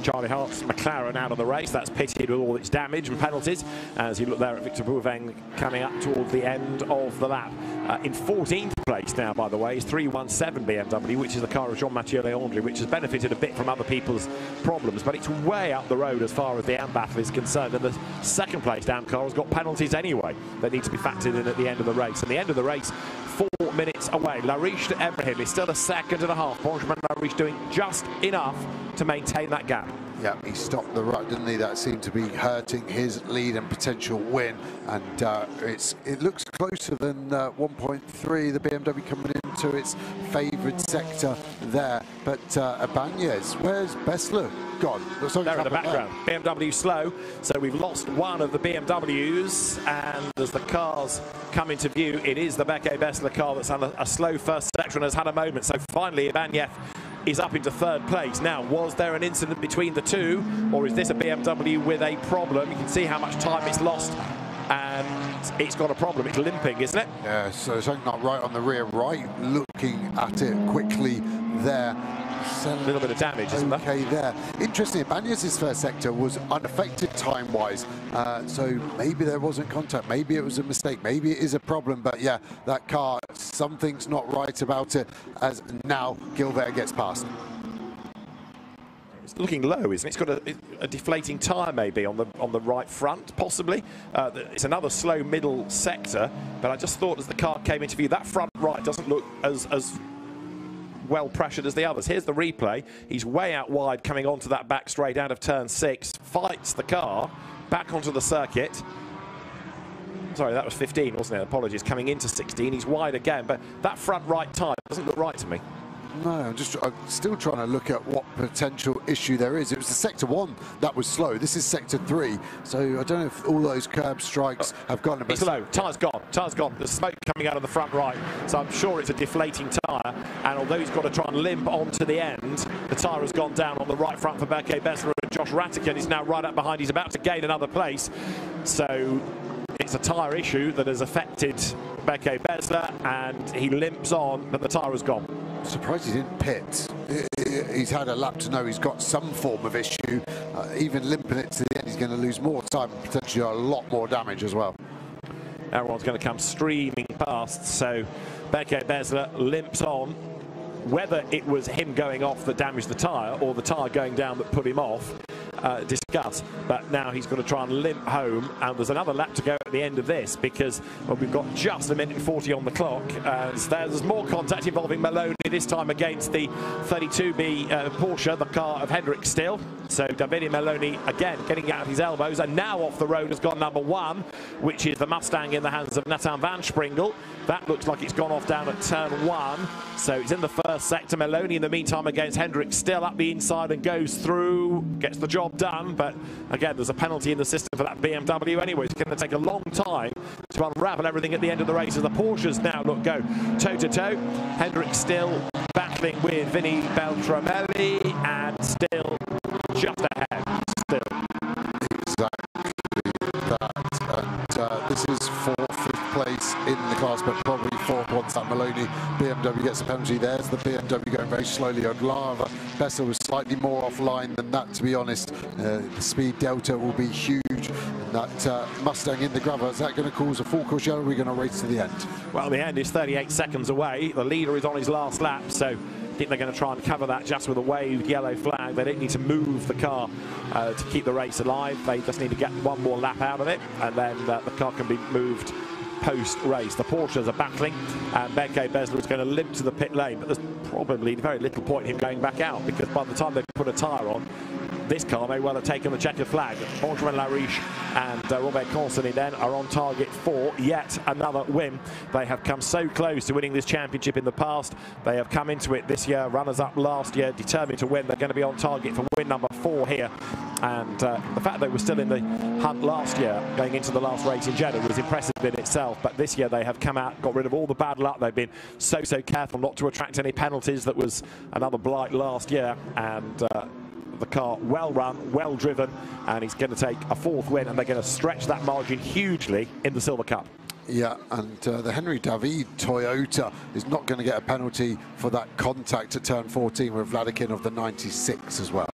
Speaker 1: Charlie Hart's McLaren out of the race. That's pitted with all its damage and penalties. As you look there at Victor Bouveng coming up towards the end of the lap. In 14th place now, by the way, is 317 BMW, which is the car of Jean-Mathieu Leandri, which has benefited a bit from other people's problems, but it's way up the road as far as the AM battle is concerned. And the second place AM car has got penalties anyway that need to be factored in at the end of the race. And the end of the race, 4 minutes away. Lariche to Ebrahim is still a second and a half. Benjamin Lariche doing just enough to maintain that gap.
Speaker 2: Yeah, he stopped the rut, didn't he? That seemed to be hurting his lead and potential win. And it looks closer than 1.3. The BMW coming into its favoured sector there. But Ibanez, where's Bessler gone?
Speaker 1: There in the background. There. BMW slow. So we've lost one of the BMWs. And as the cars come into view, it is the Beke Bessler car that's on a slow first section and has had a moment. So finally, Ibanez is up into third place. Now, was there an incident between the two, or is this a BMW with a problem? You can see how much time it's lost, and it's got a problem. It's limping, isn't it?
Speaker 2: Yeah, so something not right on the rear right. Looking at it quickly there.
Speaker 1: A little bit of damage, isn't there?
Speaker 2: Okay, there. Interesting, Ibanez's first sector was unaffected time-wise, so maybe there wasn't contact, maybe it was a mistake, maybe it is a problem, but yeah, that car, something's not right about it, as now Gilbert gets past.
Speaker 1: It's looking low, isn't it? It's got a deflating tyre maybe on the right front, possibly. It's another slow middle sector, but I just thought as the car came into view, that front right doesn't look as well pressured as the others. Here's the replay. He's way out wide coming onto that back straight out of turn 6, fights the car back onto the circuit. Sorry, that was 15, wasn't it? Apologies. Coming into 16, he's wide again, but that front right tyre doesn't look right to me.
Speaker 2: No, I'm still trying to look at what potential issue there is. It was the sector 1 that was slow. This is sector 3. So I don't know if all those curb strikes have gone.
Speaker 1: It's low. Tyre's gone. Tyre's gone. There's smoke coming out of the front right. So I'm sure it's a deflating tyre. And although he's got to try and limp onto the end, the tyre has gone down on the right front for Beke Bessler. And Josh Rattigan is now right up behind. He's about to gain another place. So it's a tyre issue that has affected Beke Bessler, and he limps on, but the tyre has gone.
Speaker 2: Surprised he didn't pit. He's had a lap to know he's got some form of issue. Even limping it to the end, he's going to lose more time and potentially a lot more damage as well.
Speaker 1: Everyone's going to come streaming past, so Beke Bessler limps on. Whether it was him going off that damaged the tyre or the tyre going down that put him off, discuss. But now he's got to try and limp home, and there's another lap to go at the end of this because we've got just a minute and 40 on the clock. There's more contact involving Maloney, this time against the 32B Porsche, the car of Hendrik Still. So Davide Maloney again getting out of his elbows, and now off the road has gone number 1, which is the Mustang in the hands of Nathan van Springel. That looks like it's gone off down at turn 1, so it's in the first sector. Maloney in the meantime against Hendrik Still up the inside and goes through, gets the job done, but again there's a penalty in the system for that BMW anyway. It's going to take a long time to unravel everything at the end of the race as the Porsches now look go toe-to-toe. Hendrik Still battling with Vinny Beltramelli, and Still just ahead. Still.
Speaker 2: Exactly that. And this is 4th, 5th place in the class, but probably 4th once that unfortunately, BMW gets a penalty. There's the BMW going very slowly on lava. Bessa was slightly more offline than that, to be honest. The speed delta will be huge. And that Mustang in the gravel, is that going to cause a full course yellow? We're going to race to the end.
Speaker 1: Well, the end is 38 seconds away. The leader is on his last lap, so I think they're going to try and cover that just with a waved yellow flag. They don't need to move the car to keep the race alive. They just need to get one more lap out of it, and then the car can be moved post-race. The Porsches are battling, and Benke Besler is going to limp to the pit lane, but there's probably very little point in him going back out, because by the time they put a tyre on, this car may well have taken the checkered flag. Benjamin Lariche and Robert Consonny then are on target for yet another win. They have come so close to winning this championship in the past. They have come into it this year, runners-up last year, determined to win. They're going to be on target for win number 4 here. And the fact they were still in the hunt last year, going into the last race in Jeddah, was impressive in itself. But this year they have come out, got rid of all the bad luck. They've been so careful not to attract any penalties. That was another blight last year. And the car well run, well driven, and he's going to take a 4th win, and they're going to stretch that margin hugely in the Silver Cup.
Speaker 2: Yeah, and the Henry David Toyota is not going to get a penalty for that contact at turn 14 with Vladikin of the 96 as well.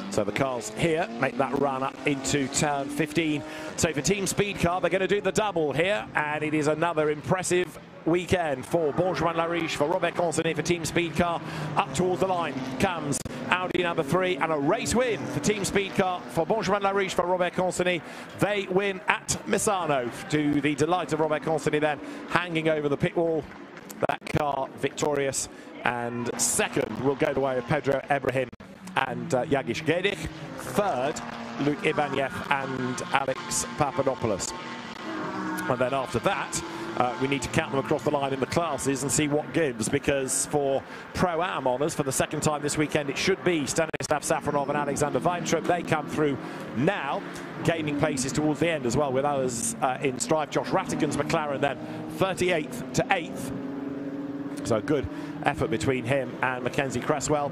Speaker 1: So the cars here make that run up into turn 15. So for Team Speed Car, they're going to do the double here, and it is another impressive weekend for Benjamin Lariche, for Robert Consonny, for Team Speed Car. Up towards the line comes Audi number 3, and a race win for Team Speed Car for Benjamin Lariche, for Robert Consonny. They win at Misano, to the delight of Robert Consonny then, hanging over the pit wall. That car victorious, and second will go the way of Pedro Ibrahim and Yagish Gedich. Third, Luke Ibanez and Alex Papadopoulos. And then after that, we need to count them across the line in the classes and see what gives, because for Pro-Am honours for the second time this weekend, it should be Stanislav Safronov and Alexander Weintraub. They come through now, gaining places towards the end as well, with others in strife. Josh Rattigan's McLaren then 38th to 8th. So good effort between him and Mackenzie Cresswell.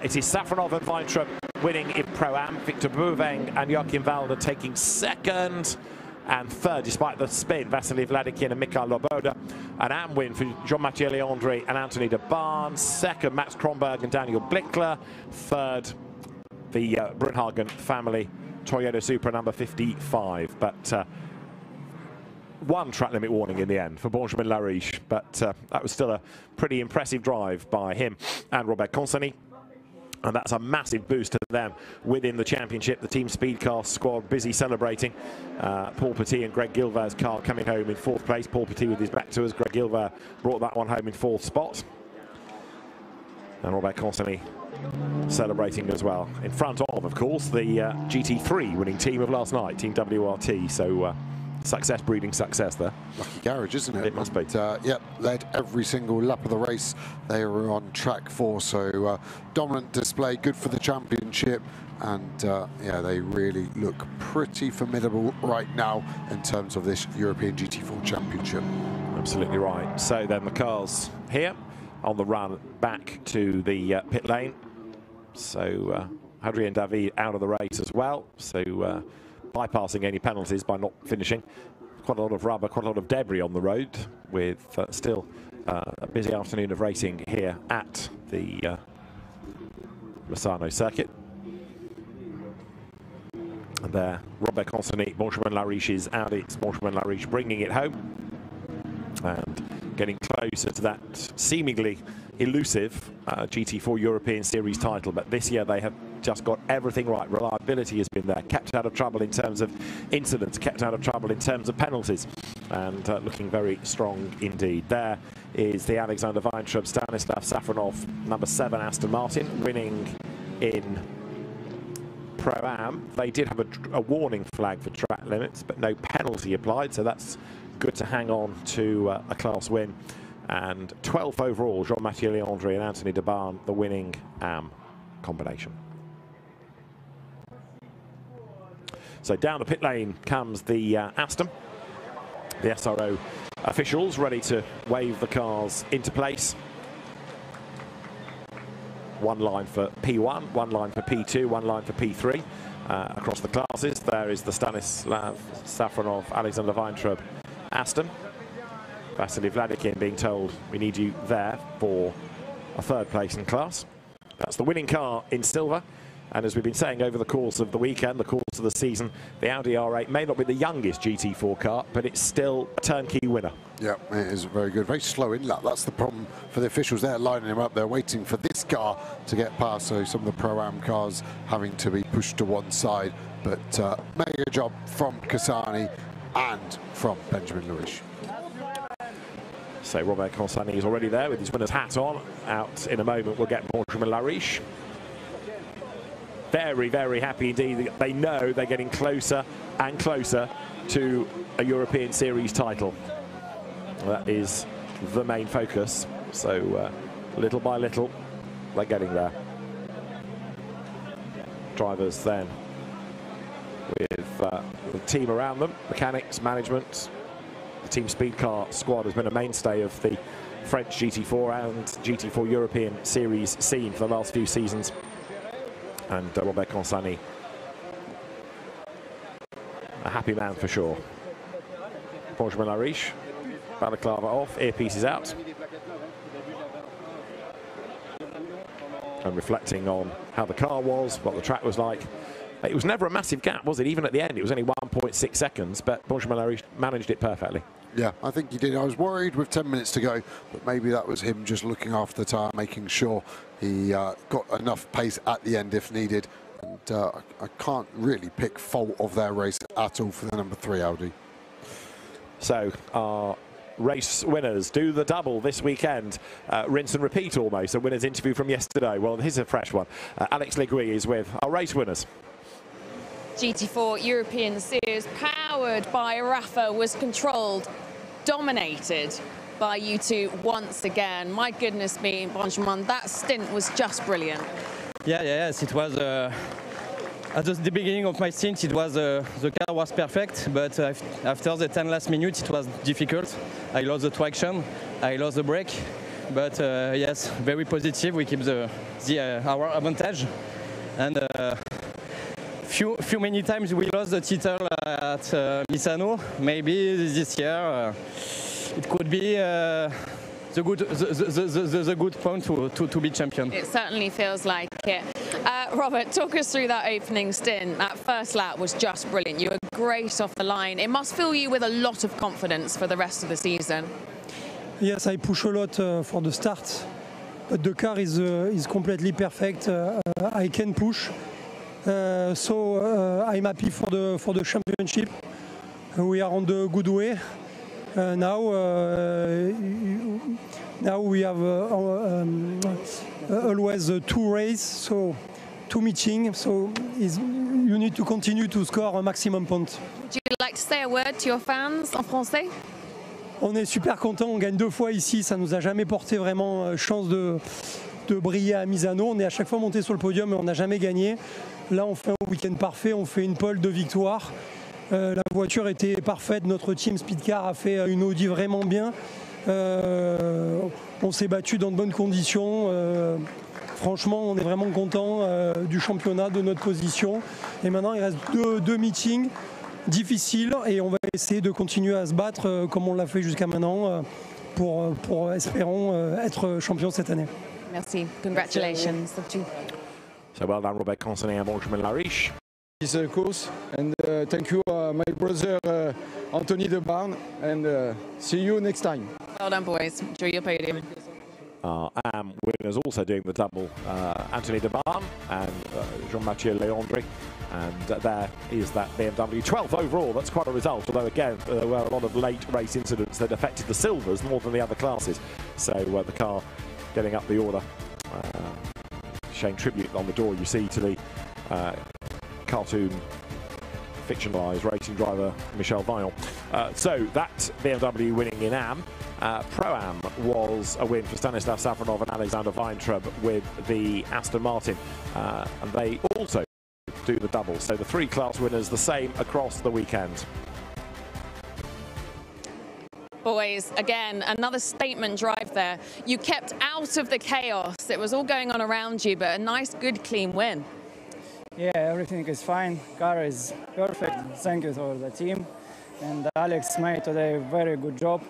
Speaker 1: It is Safronov and Weintraub winning in Pro-Am. Victor Bouveng and Joachim Walder taking second and third, despite the spin. Vasily Vladikin and Mikhail Loboda. An Am win for Jean-Mathieu Leandre and Anthony de Barn. Second, Max Kronberg and Daniel Blickler. Third, the Brunhagen family, Toyota Supra number 55. But one track limit warning in the end for Benjamin Lariche, but that was still a pretty impressive drive by him and Robert Consonny, and that's a massive boost to them within the championship. The Team Speed Car squad busy celebrating. Paul Petit and Greg Gilvert's car coming home in 4th place. Paul Petit with his back to us. Greg Gilvert brought that one home in 4th spot, and Robert Consonny celebrating as well, in front of course, the GT3 winning team of last night, Team WRT. So success breeding success there.
Speaker 2: Lucky garage, isn't it?
Speaker 1: It must be.
Speaker 2: Yep, led every single lap of the race they were on track for. So dominant display, good for the championship. And yeah, they really look pretty formidable right now in terms of this European GT4 Championship.
Speaker 1: Absolutely right. So then the cars here on the run back to the pit lane. So Adrien David out of the race as well. So bypassing any penalties by not finishing. Quite a lot of rubber, quite a lot of debris on the road, with still a busy afternoon of racing here at the Misano circuit. And there, Robert Consonny, Benjamin Lariche's Audi. It's Benjamin Lariche bringing it home and getting closer to that seemingly elusive GT4 European Series title. But this year they have just got everything right. Reliability has been there, kept out of trouble in terms of incidents, kept out of trouble in terms of penalties, and looking very strong indeed. There is the Alexander Weintraub, Stanislav Safronov, number 7 Aston Martin, winning in Pro-Am. They did have a warning flag for track limits, but no penalty applied, so that's good to hang on to a class win. And 12th overall, Jean-Mathieu Leandre and Anthony de Barn, the winning Am combination. So down the pit lane comes the Aston. The SRO officials ready to wave the cars into place. One line for P1, one line for P2, one line for P3 across the classes. There is the Stanislav Safronov, Alexander Weintraub Aston. Vasily Vladikin being told we need you there for a third place in class. That's the winning car in silver. And as we've been saying over the course of the weekend, the course of the season, the Audi R8 may not be the youngest GT4 car, but it's still a turnkey winner.
Speaker 2: Yeah, it is very good. Very slow in lap. That's the problem for the officials. They're lining him up. They're waiting for this car to get past. So some of the Pro-Am cars having to be pushed to one side. But mega job from Cassani and from Benjamin Lariche.
Speaker 1: So Robert Consani is already there with his winner's hat on. Out in a moment, we'll get Benjamin Lariche. Very, very happy indeed. They know they're getting closer and closer to a Series title. That is the main focus. So little by little, they're getting there. Drivers then with the team around them, mechanics, management. The Team Speed Car squad has been a mainstay of the French GT4 and GT4 European Series scene for the last few seasons. And Robert Consani, a happy man for sure. Benjamin Lariche, balaclava off, earpieces out. And reflecting on how the car was, what the track was like. It was never a massive gap, was it? Even at the end, it was only 1.6 seconds, but Benjamin Lariche managed it perfectly. Yeah, I think he did. I was worried with 10 minutes to go, but maybe that was him just looking after the tyre, making sure he got enough pace at the end if needed. And I can't really pick fault of their race at all for the number 3 Audi. So our race winners do the double this weekend. Rinse and repeat almost, a winner's interview from yesterday. Well, here's a fresh one. Alex Legui is with our race winners.
Speaker 3: GT4 European Series, powered by RAFA, was controlled, dominated by you two once again. My goodness me, Benjamin, that stint was just brilliant.
Speaker 4: Yes, it was. At the beginning of my stint, it was the car was perfect, but after the 10 last minutes, it was difficult. I lost the traction, I lost the brake, but yes, very positive. We keep our advantage, and few many times we lost the title at Misano. Maybe this year it could be the good point to be champion.
Speaker 3: It certainly feels like it. Robert, talk us through that opening stint. That first lap was just brilliant. You were great off the line. It must fill you with a lot of confidence for the rest of the season.
Speaker 10: Yes, I push a lot for the start, but the car is completely perfect. I can push. So I'm happy for the championship. We are on the good way. Now we have always 2 races, so 2 meetings. So you need to continue to score a maximum point.
Speaker 3: Would you like to say a word to your fans en français?
Speaker 10: On est super content. On gagne 2 fois ici. Ça nous a jamais porté vraiment chance de briller à Misano. On est à chaque fois monté sur le podium, mais on n'a jamais gagné. Là, on fait un week-end parfait, on fait une pole de victoire. La voiture était parfaite, notre team Speedcar a fait une Audi vraiment bien. On s'est battu dans de bonnes conditions. Franchement, on est vraiment content du championnat, de notre position. Et maintenant, il reste deux meetings difficiles et on va essayer de continuer à se battre comme on l'a fait jusqu'à maintenant pour espérons être champion cette année.
Speaker 3: Merci. Congratulations.
Speaker 1: So well done, Robert Consani and Benjamin Lariche.
Speaker 11: This course, and thank you, my brother Anthony De Barn, and see you next time.
Speaker 3: Well done, boys. Enjoy your podium.
Speaker 1: Am winners also doing the double, Anthony De Barn and Jean-Mathieu Leandri. And there is that BMW 12th overall. That's quite a result, although again there were a lot of late race incidents that affected the silvers more than the other classes. So the car getting up the order. Showing tribute on the door you see to the cartoon fictionalised racing driver Michel Vaillant. So that BMW winning in Am. Pro-Am was a win for Stanislav Savronov and Alexander Weintraub with the Aston Martin. And they also do the double. So the 3 class winners the same across the weekend.
Speaker 3: Boys, again, another statement drive there. You kept out of the chaos. It was all going on around you, but a nice, good, clean win.
Speaker 12: Yeah, everything is fine. Car is perfect. Thank you to the team. And Alex made today a very good job.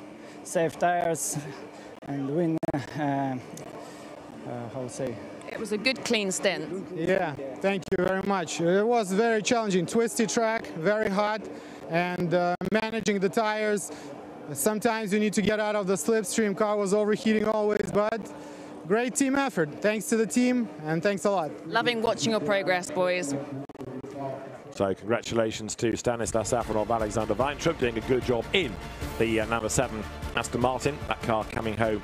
Speaker 12: save tires, and win. How to say?
Speaker 3: It was a good, clean stint.
Speaker 13: Yeah, thank you very much. It was very challenging, twisty track, very hot, and managing the tires. Sometimes you need to get out of the slipstream. Car was overheating always, but great team effort. Thanks to the team, and thanks a lot.
Speaker 3: Loving watching your progress, boys.
Speaker 1: So congratulations to Stanislas Safronov, Alexander Weintraub, doing a good job in the number 7 Aston Martin. That car coming home.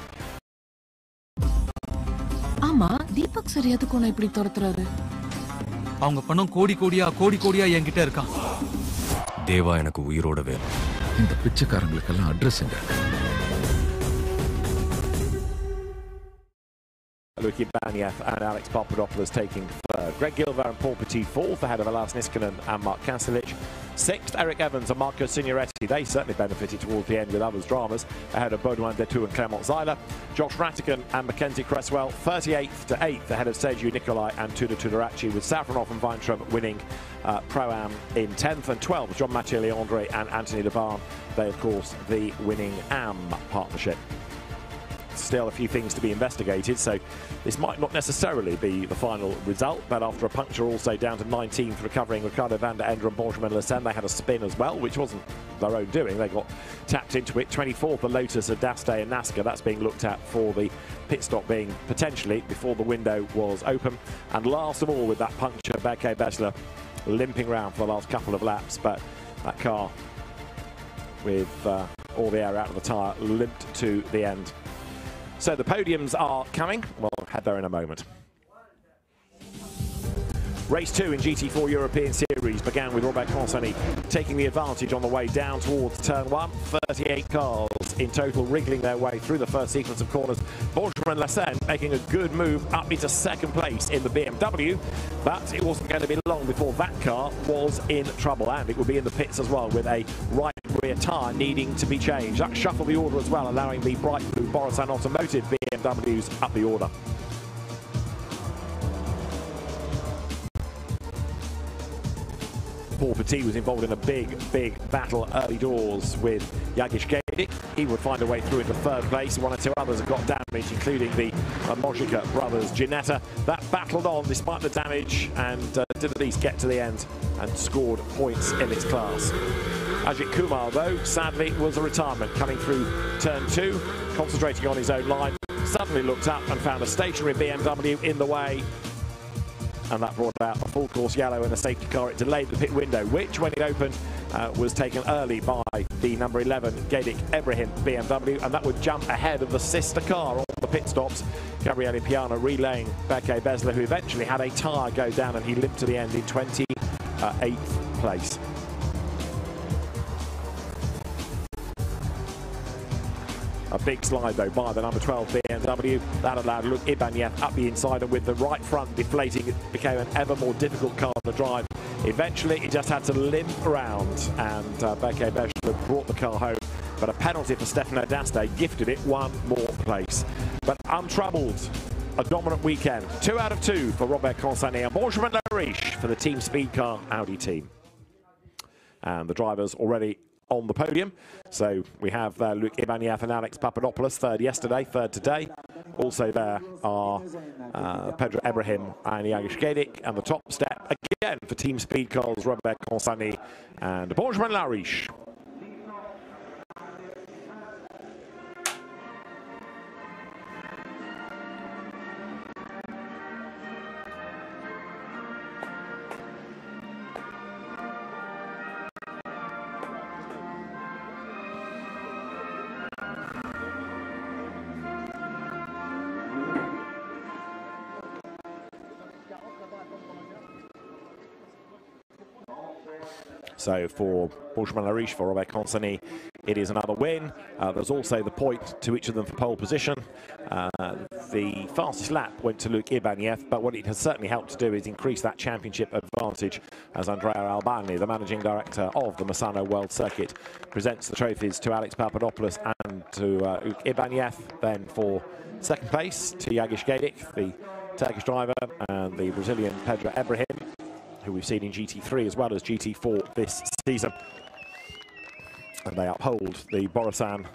Speaker 7: ஆமா Deepak sir எதுக்கு உன்னை இப்படி துரத்துறாரு?
Speaker 14: அவங்க பணம் கோடி கோடியா என்கிட்ட இருக்கான். தேவா எனக்கு உயிரோட வேணும். இந்த பிச்சைக்காரங்களுக்கெல்லாம் அட்ரஸ் எங்க?
Speaker 1: Luki Banyev and Alex Papadopoulos taking third. Greg Gilver and Paul Petit fourth, ahead of Alas Niskanen and Mark Kasilic. Sixth, Eric Evans and Marco Signoretti. They certainly benefited towards the end with others' dramas, ahead of Baudouin Detou and Clement Zeiler. Josh Rattigan and Mackenzie Cresswell, 38th to 8th, ahead of Sergio Nicolai and Tudor Tudoraci, with Safronov and Weintraub winning Pro-Am in 10th, and 12th, John Mathieu Leandre and Anthony Lebarn. They, of course, the winning AM partnership. Still a few things to be investigated, so this might not necessarily be the final result, but after a puncture also down to 19th, recovering Ricardo van der Ende and Benjamin Lecen, they had a spin as well, which wasn't their own doing. They got tapped into it. 24th, the Lotus of Daste and Nasca. That's being looked at for the pit stop being potentially before the window was open. And last of all, with that puncture, Berke Besler limping round for the last couple of laps, but that car with all the air out of the tyre limped to the end. So the podiums are coming. We'll head there in a moment. Race 2 in GT4 European Series began with Robert Consani taking the advantage on the way down towards turn 1. 38 cars in total wriggling their way through the first sequence of corners. Benjamin Lecen making a good move up into second place in the BMW, but it wasn't going to be long before that car was in trouble, and it would be in the pits as well with a right rear tyre needing to be changed. That shuffled the order as well, allowing the bright blue Borusan Automotive BMWs up the order. Paul Petit was involved in a big battle early doors with Jagish Gedic. He would find a way through into third place. One or two others have got damage, including the Mojica brothers, Ginetta. That battled on despite the damage and did at least get to the end and scored points in its class. Ajith Kumar, though, sadly was a retirement coming through turn 2, concentrating on his own line. Suddenly looked up and found a stationary BMW in the way, and that brought out a full course yellow and a safety car. It delayed the pit window, which when it opened was taken early by the number 11 Gedic Ebrahim BMW, and that would jump ahead of the sister car on the pit stops. Gabriele Piana relaying Berke Besler, who eventually had a tyre go down, and he limped to the end in 28th place. A big slide, though, by the number 12 BMW. That allowed Luke Ibanez up the inside, and with the right front deflating, it became an ever more difficult car to drive. Eventually, he just had to limp around, and Berke Besler brought the car home. But a penalty for Stefano Daste gifted it one more place. But untroubled, a dominant weekend. 2 out of 2 for Robert Consani and Benjamin Lariche for the Team Speed Car Audi team. And the drivers already on the podium. So we have Luke Ibanez and Alex Papadopoulos, third yesterday, third today. Also there are Pedro Ebrahim and Jagish Gedic, and the top step again for Team Speed Cars, Robert Consani and Benjamin Lariche. So for Benjamin Lariche, for Robert Consani, it is another win. There's also the point to each of them for pole position. The fastest lap went to Luke Ibanez, but what it has certainly helped to do is increase that championship advantage as Andrea Albani, the managing director of the Misano World Circuit, presents the trophies to Alex Papadopoulos and to Luke Ibanez. Then for second place to Jagish Gedic, the Turkish driver, and the Brazilian Pedro Ebrahim, who we've seen in GT3 as well as GT4 this season. And they uphold the Borusan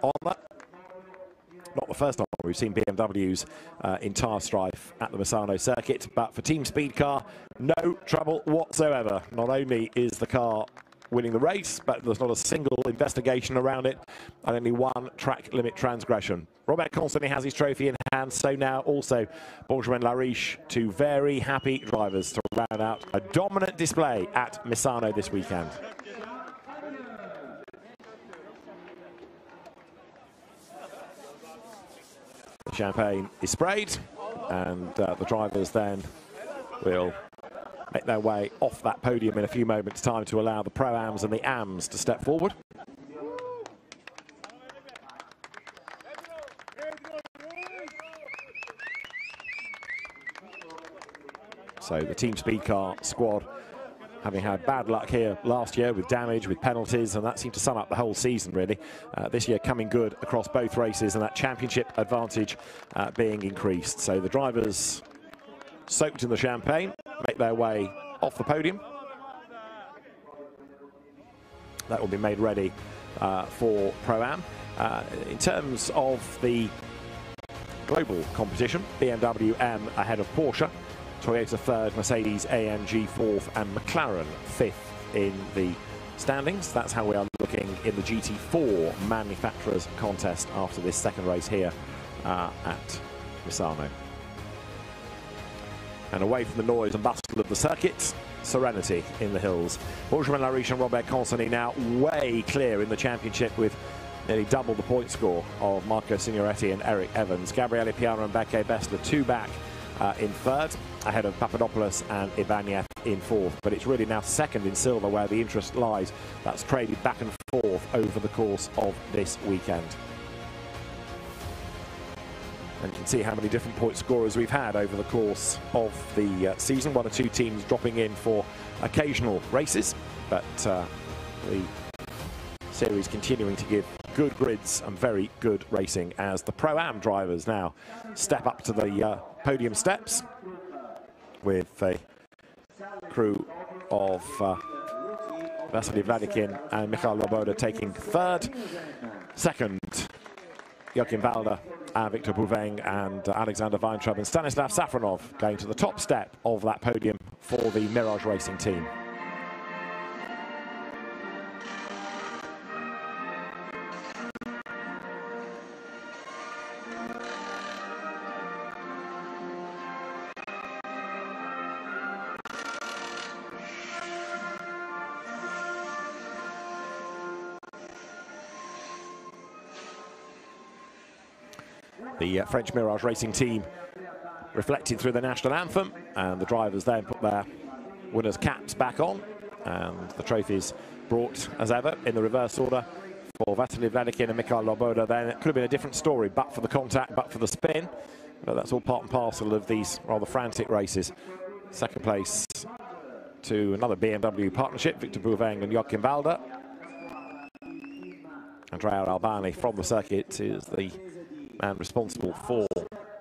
Speaker 1: on that. Not the first time we've seen BMWs in tyre strife at the Misano circuit, but for Team Speed Car, no trouble whatsoever. Not only is the car winning the race, but there's not a single investigation around it, and only one track limit transgression. Robert constantly has his trophy in hand, so now also Benjamin Lariche, two very happy drivers to round out a dominant display at Misano this weekend. The champagne is sprayed, and the drivers then will make their way off that podium in a few moments' time to allow the Pro-Ams and the AMs to step forward. So the Team Speed Car squad, having had bad luck here last year with damage, with penalties, and that seemed to sum up the whole season, really. This year coming good across both races, and that championship advantage being increased. So the drivers soaked in the champagne make their way off the podium. That will be made ready for Pro-Am. In terms of the global competition, BMW M ahead of Porsche, Toyota third, Mercedes AMG fourth, and McLaren fifth in the standings. That's how we are looking in the GT4 manufacturers contest after this second race here at Misano. And away from the noise and bustle of the circuit, serenity in the hills. Benjamin Lariche and Robert Consonny now way clear in the championship with nearly double the point score of Marco Signoretti and Eric Evans. Gabriele Piano and Beke Bessler two back in third, ahead of Papadopoulos and Ibanez in fourth. But it's really now second in silver where the interest lies. That's traded back and forth over the course of this weekend. And you can see how many different point scorers we've had over the course of the season. One or two teams dropping in for occasional races, but the series continuing to give good grids and very good racing as the Pro-Am drivers now step up to the podium steps with a crew of Vasily Vladikin and Mikhail Loboda taking third. Second, Joachim Walder, Victor Bouveng and Alexander Weintraub and Stanislav Safronov going to the top step of that podium for the Mirage Racing team. The French Mirage Racing team reflected through the national anthem, and the drivers then put their winners' caps back on, and the trophies brought as ever in the reverse order for Vasily Vladikin and Mikhail Loboda. Then it could have been a different story, but for the contact, but for the spin. But that's all part and parcel of these rather frantic races. Second place to another BMW partnership, Victor Bouveng and Joachim Walder. Andrea Albani from the circuit is the man responsible for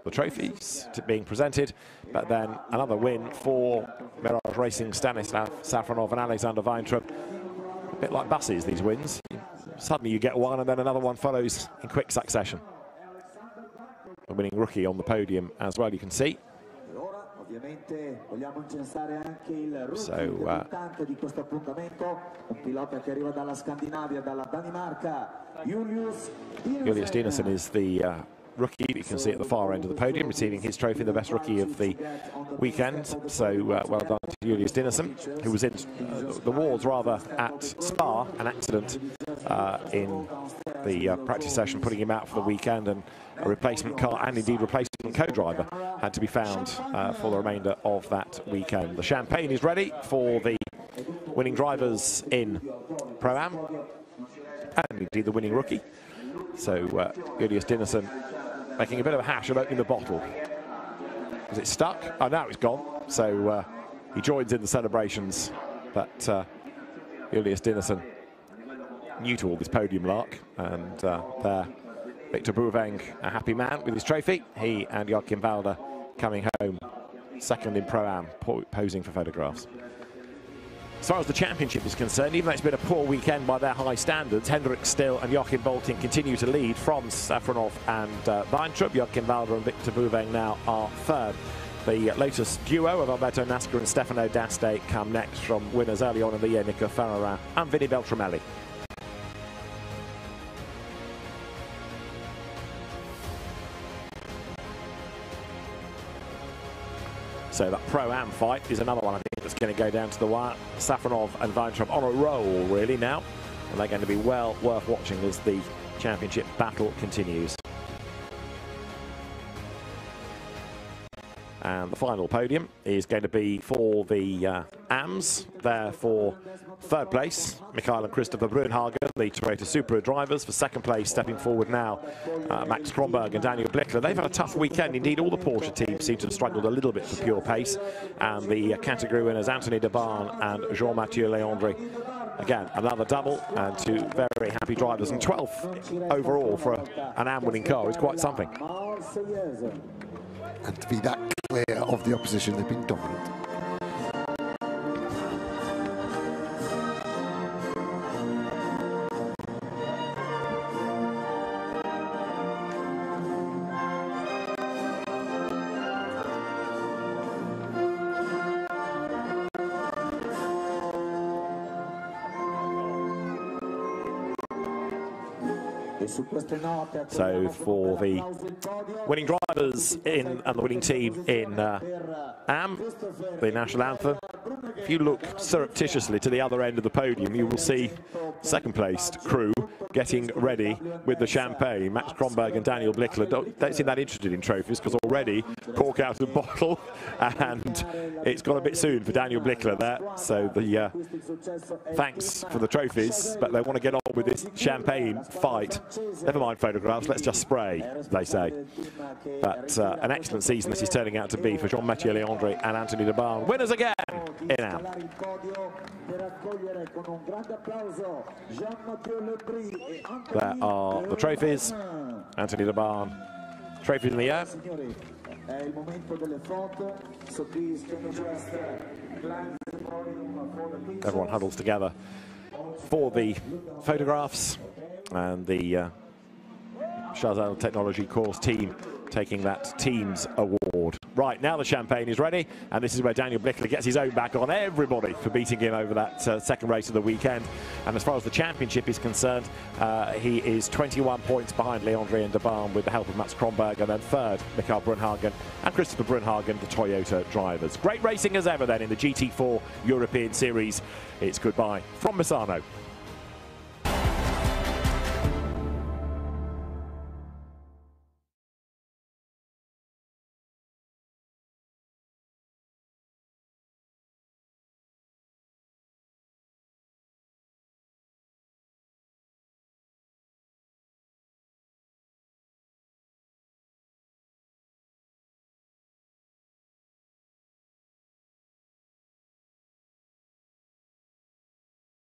Speaker 1: the trophies being presented, but then another win for Mirage Racing, Stanislav Safronov and Alexander Weintraub. A bit like buses, these wins. Suddenly you get one and then another one follows in quick succession. A winning rookie on the podium as well, you can see. So Julius Dinesen is the rookie, you can see at the far end of the podium, receiving his trophy, the best rookie of the weekend. So well done to Julius Dinesen, who was in the wars rather at Spa, an accident in the practice session, putting him out for the weekend, and a replacement car and indeed replacement co-driver had to be found for the remainder of that weekend. The champagne is ready for the winning drivers in Pro-Am and indeed the winning rookie. So Julius Dinesen making a bit of a hash of opening the bottle. Was it stuck? Oh, now it's gone. So he joins in the celebrations, but Julius Dinesen new to all this podium lark, and there Victor Bouveng, a happy man with his trophy. He and Joachim Walder coming home second in Pro-Am, posing for photographs. as far as the championship is concerned, even though it's been a poor weekend by their high standards, Hendrik Still and Joachim Bolting continue to lead from Safronov and Weintraub. Joachim Walder and Victor Bouveng now are third. The Lotus duo of Alberto Nasca and Stefano D'Aste come next from winners early on in the year, Nico Ferrarin and Vinny Beltramelli. So that Pro-Am fight is another one, I think, that's going to go down to the wire. Safronov and Weintraub on a roll, really, now. And they're going to be well worth watching as the championship battle continues. And the final podium is going to be for the AMs. There for third place, Mikhail and Christopher Brunhagen, the Toyota Supra drivers. For second place, stepping forward now, Max Kronberg and Daniel Blickler. They've had a tough weekend. Indeed, all the Porsche teams seem to have struggled a little bit for pure pace. And the category winners, Anthony Debarn and Jean-Mathieu Leandri. Again, another double and two very happy drivers. And 12th overall for an AM winning car is quite something.
Speaker 2: And to be that clear of the opposition, they've been dominant.
Speaker 1: So for the winning drivers in and the winning team in AM, the national anthem, if you look surreptitiously to the other end of the podium, you will see second-placed crew getting ready with the champagne. Max Kronberg and Daniel Blickler don't seem that interested in trophies because already cork out of the bottle, and it's gone a bit soon for Daniel Blickler there. So the thanks for the trophies, but they want to get on with this champagne fight. Never mind photographs, let's just spray, they say. But an excellent season this is turning out to be for Jean-Mathieu Leandri and Anthony Debarn. Winners again in AM. There are the trophies. Anthony Debarn, trophies in the air. Everyone huddles together for the photographs, and the Chazelle Technology Course team taking that team's award. Right, now the champagne is ready, and this is where Daniel Blickler gets his own back on everybody for beating him over that second race of the weekend. And as far as the championship is concerned, he is 21 points behind Leandri and Debarn with the help of Max Kronberg, and then third, Mikhail Brunhagen and Christopher Brunhagen, the Toyota drivers. Great racing as ever then in the GT4 European Series. It's goodbye from Misano.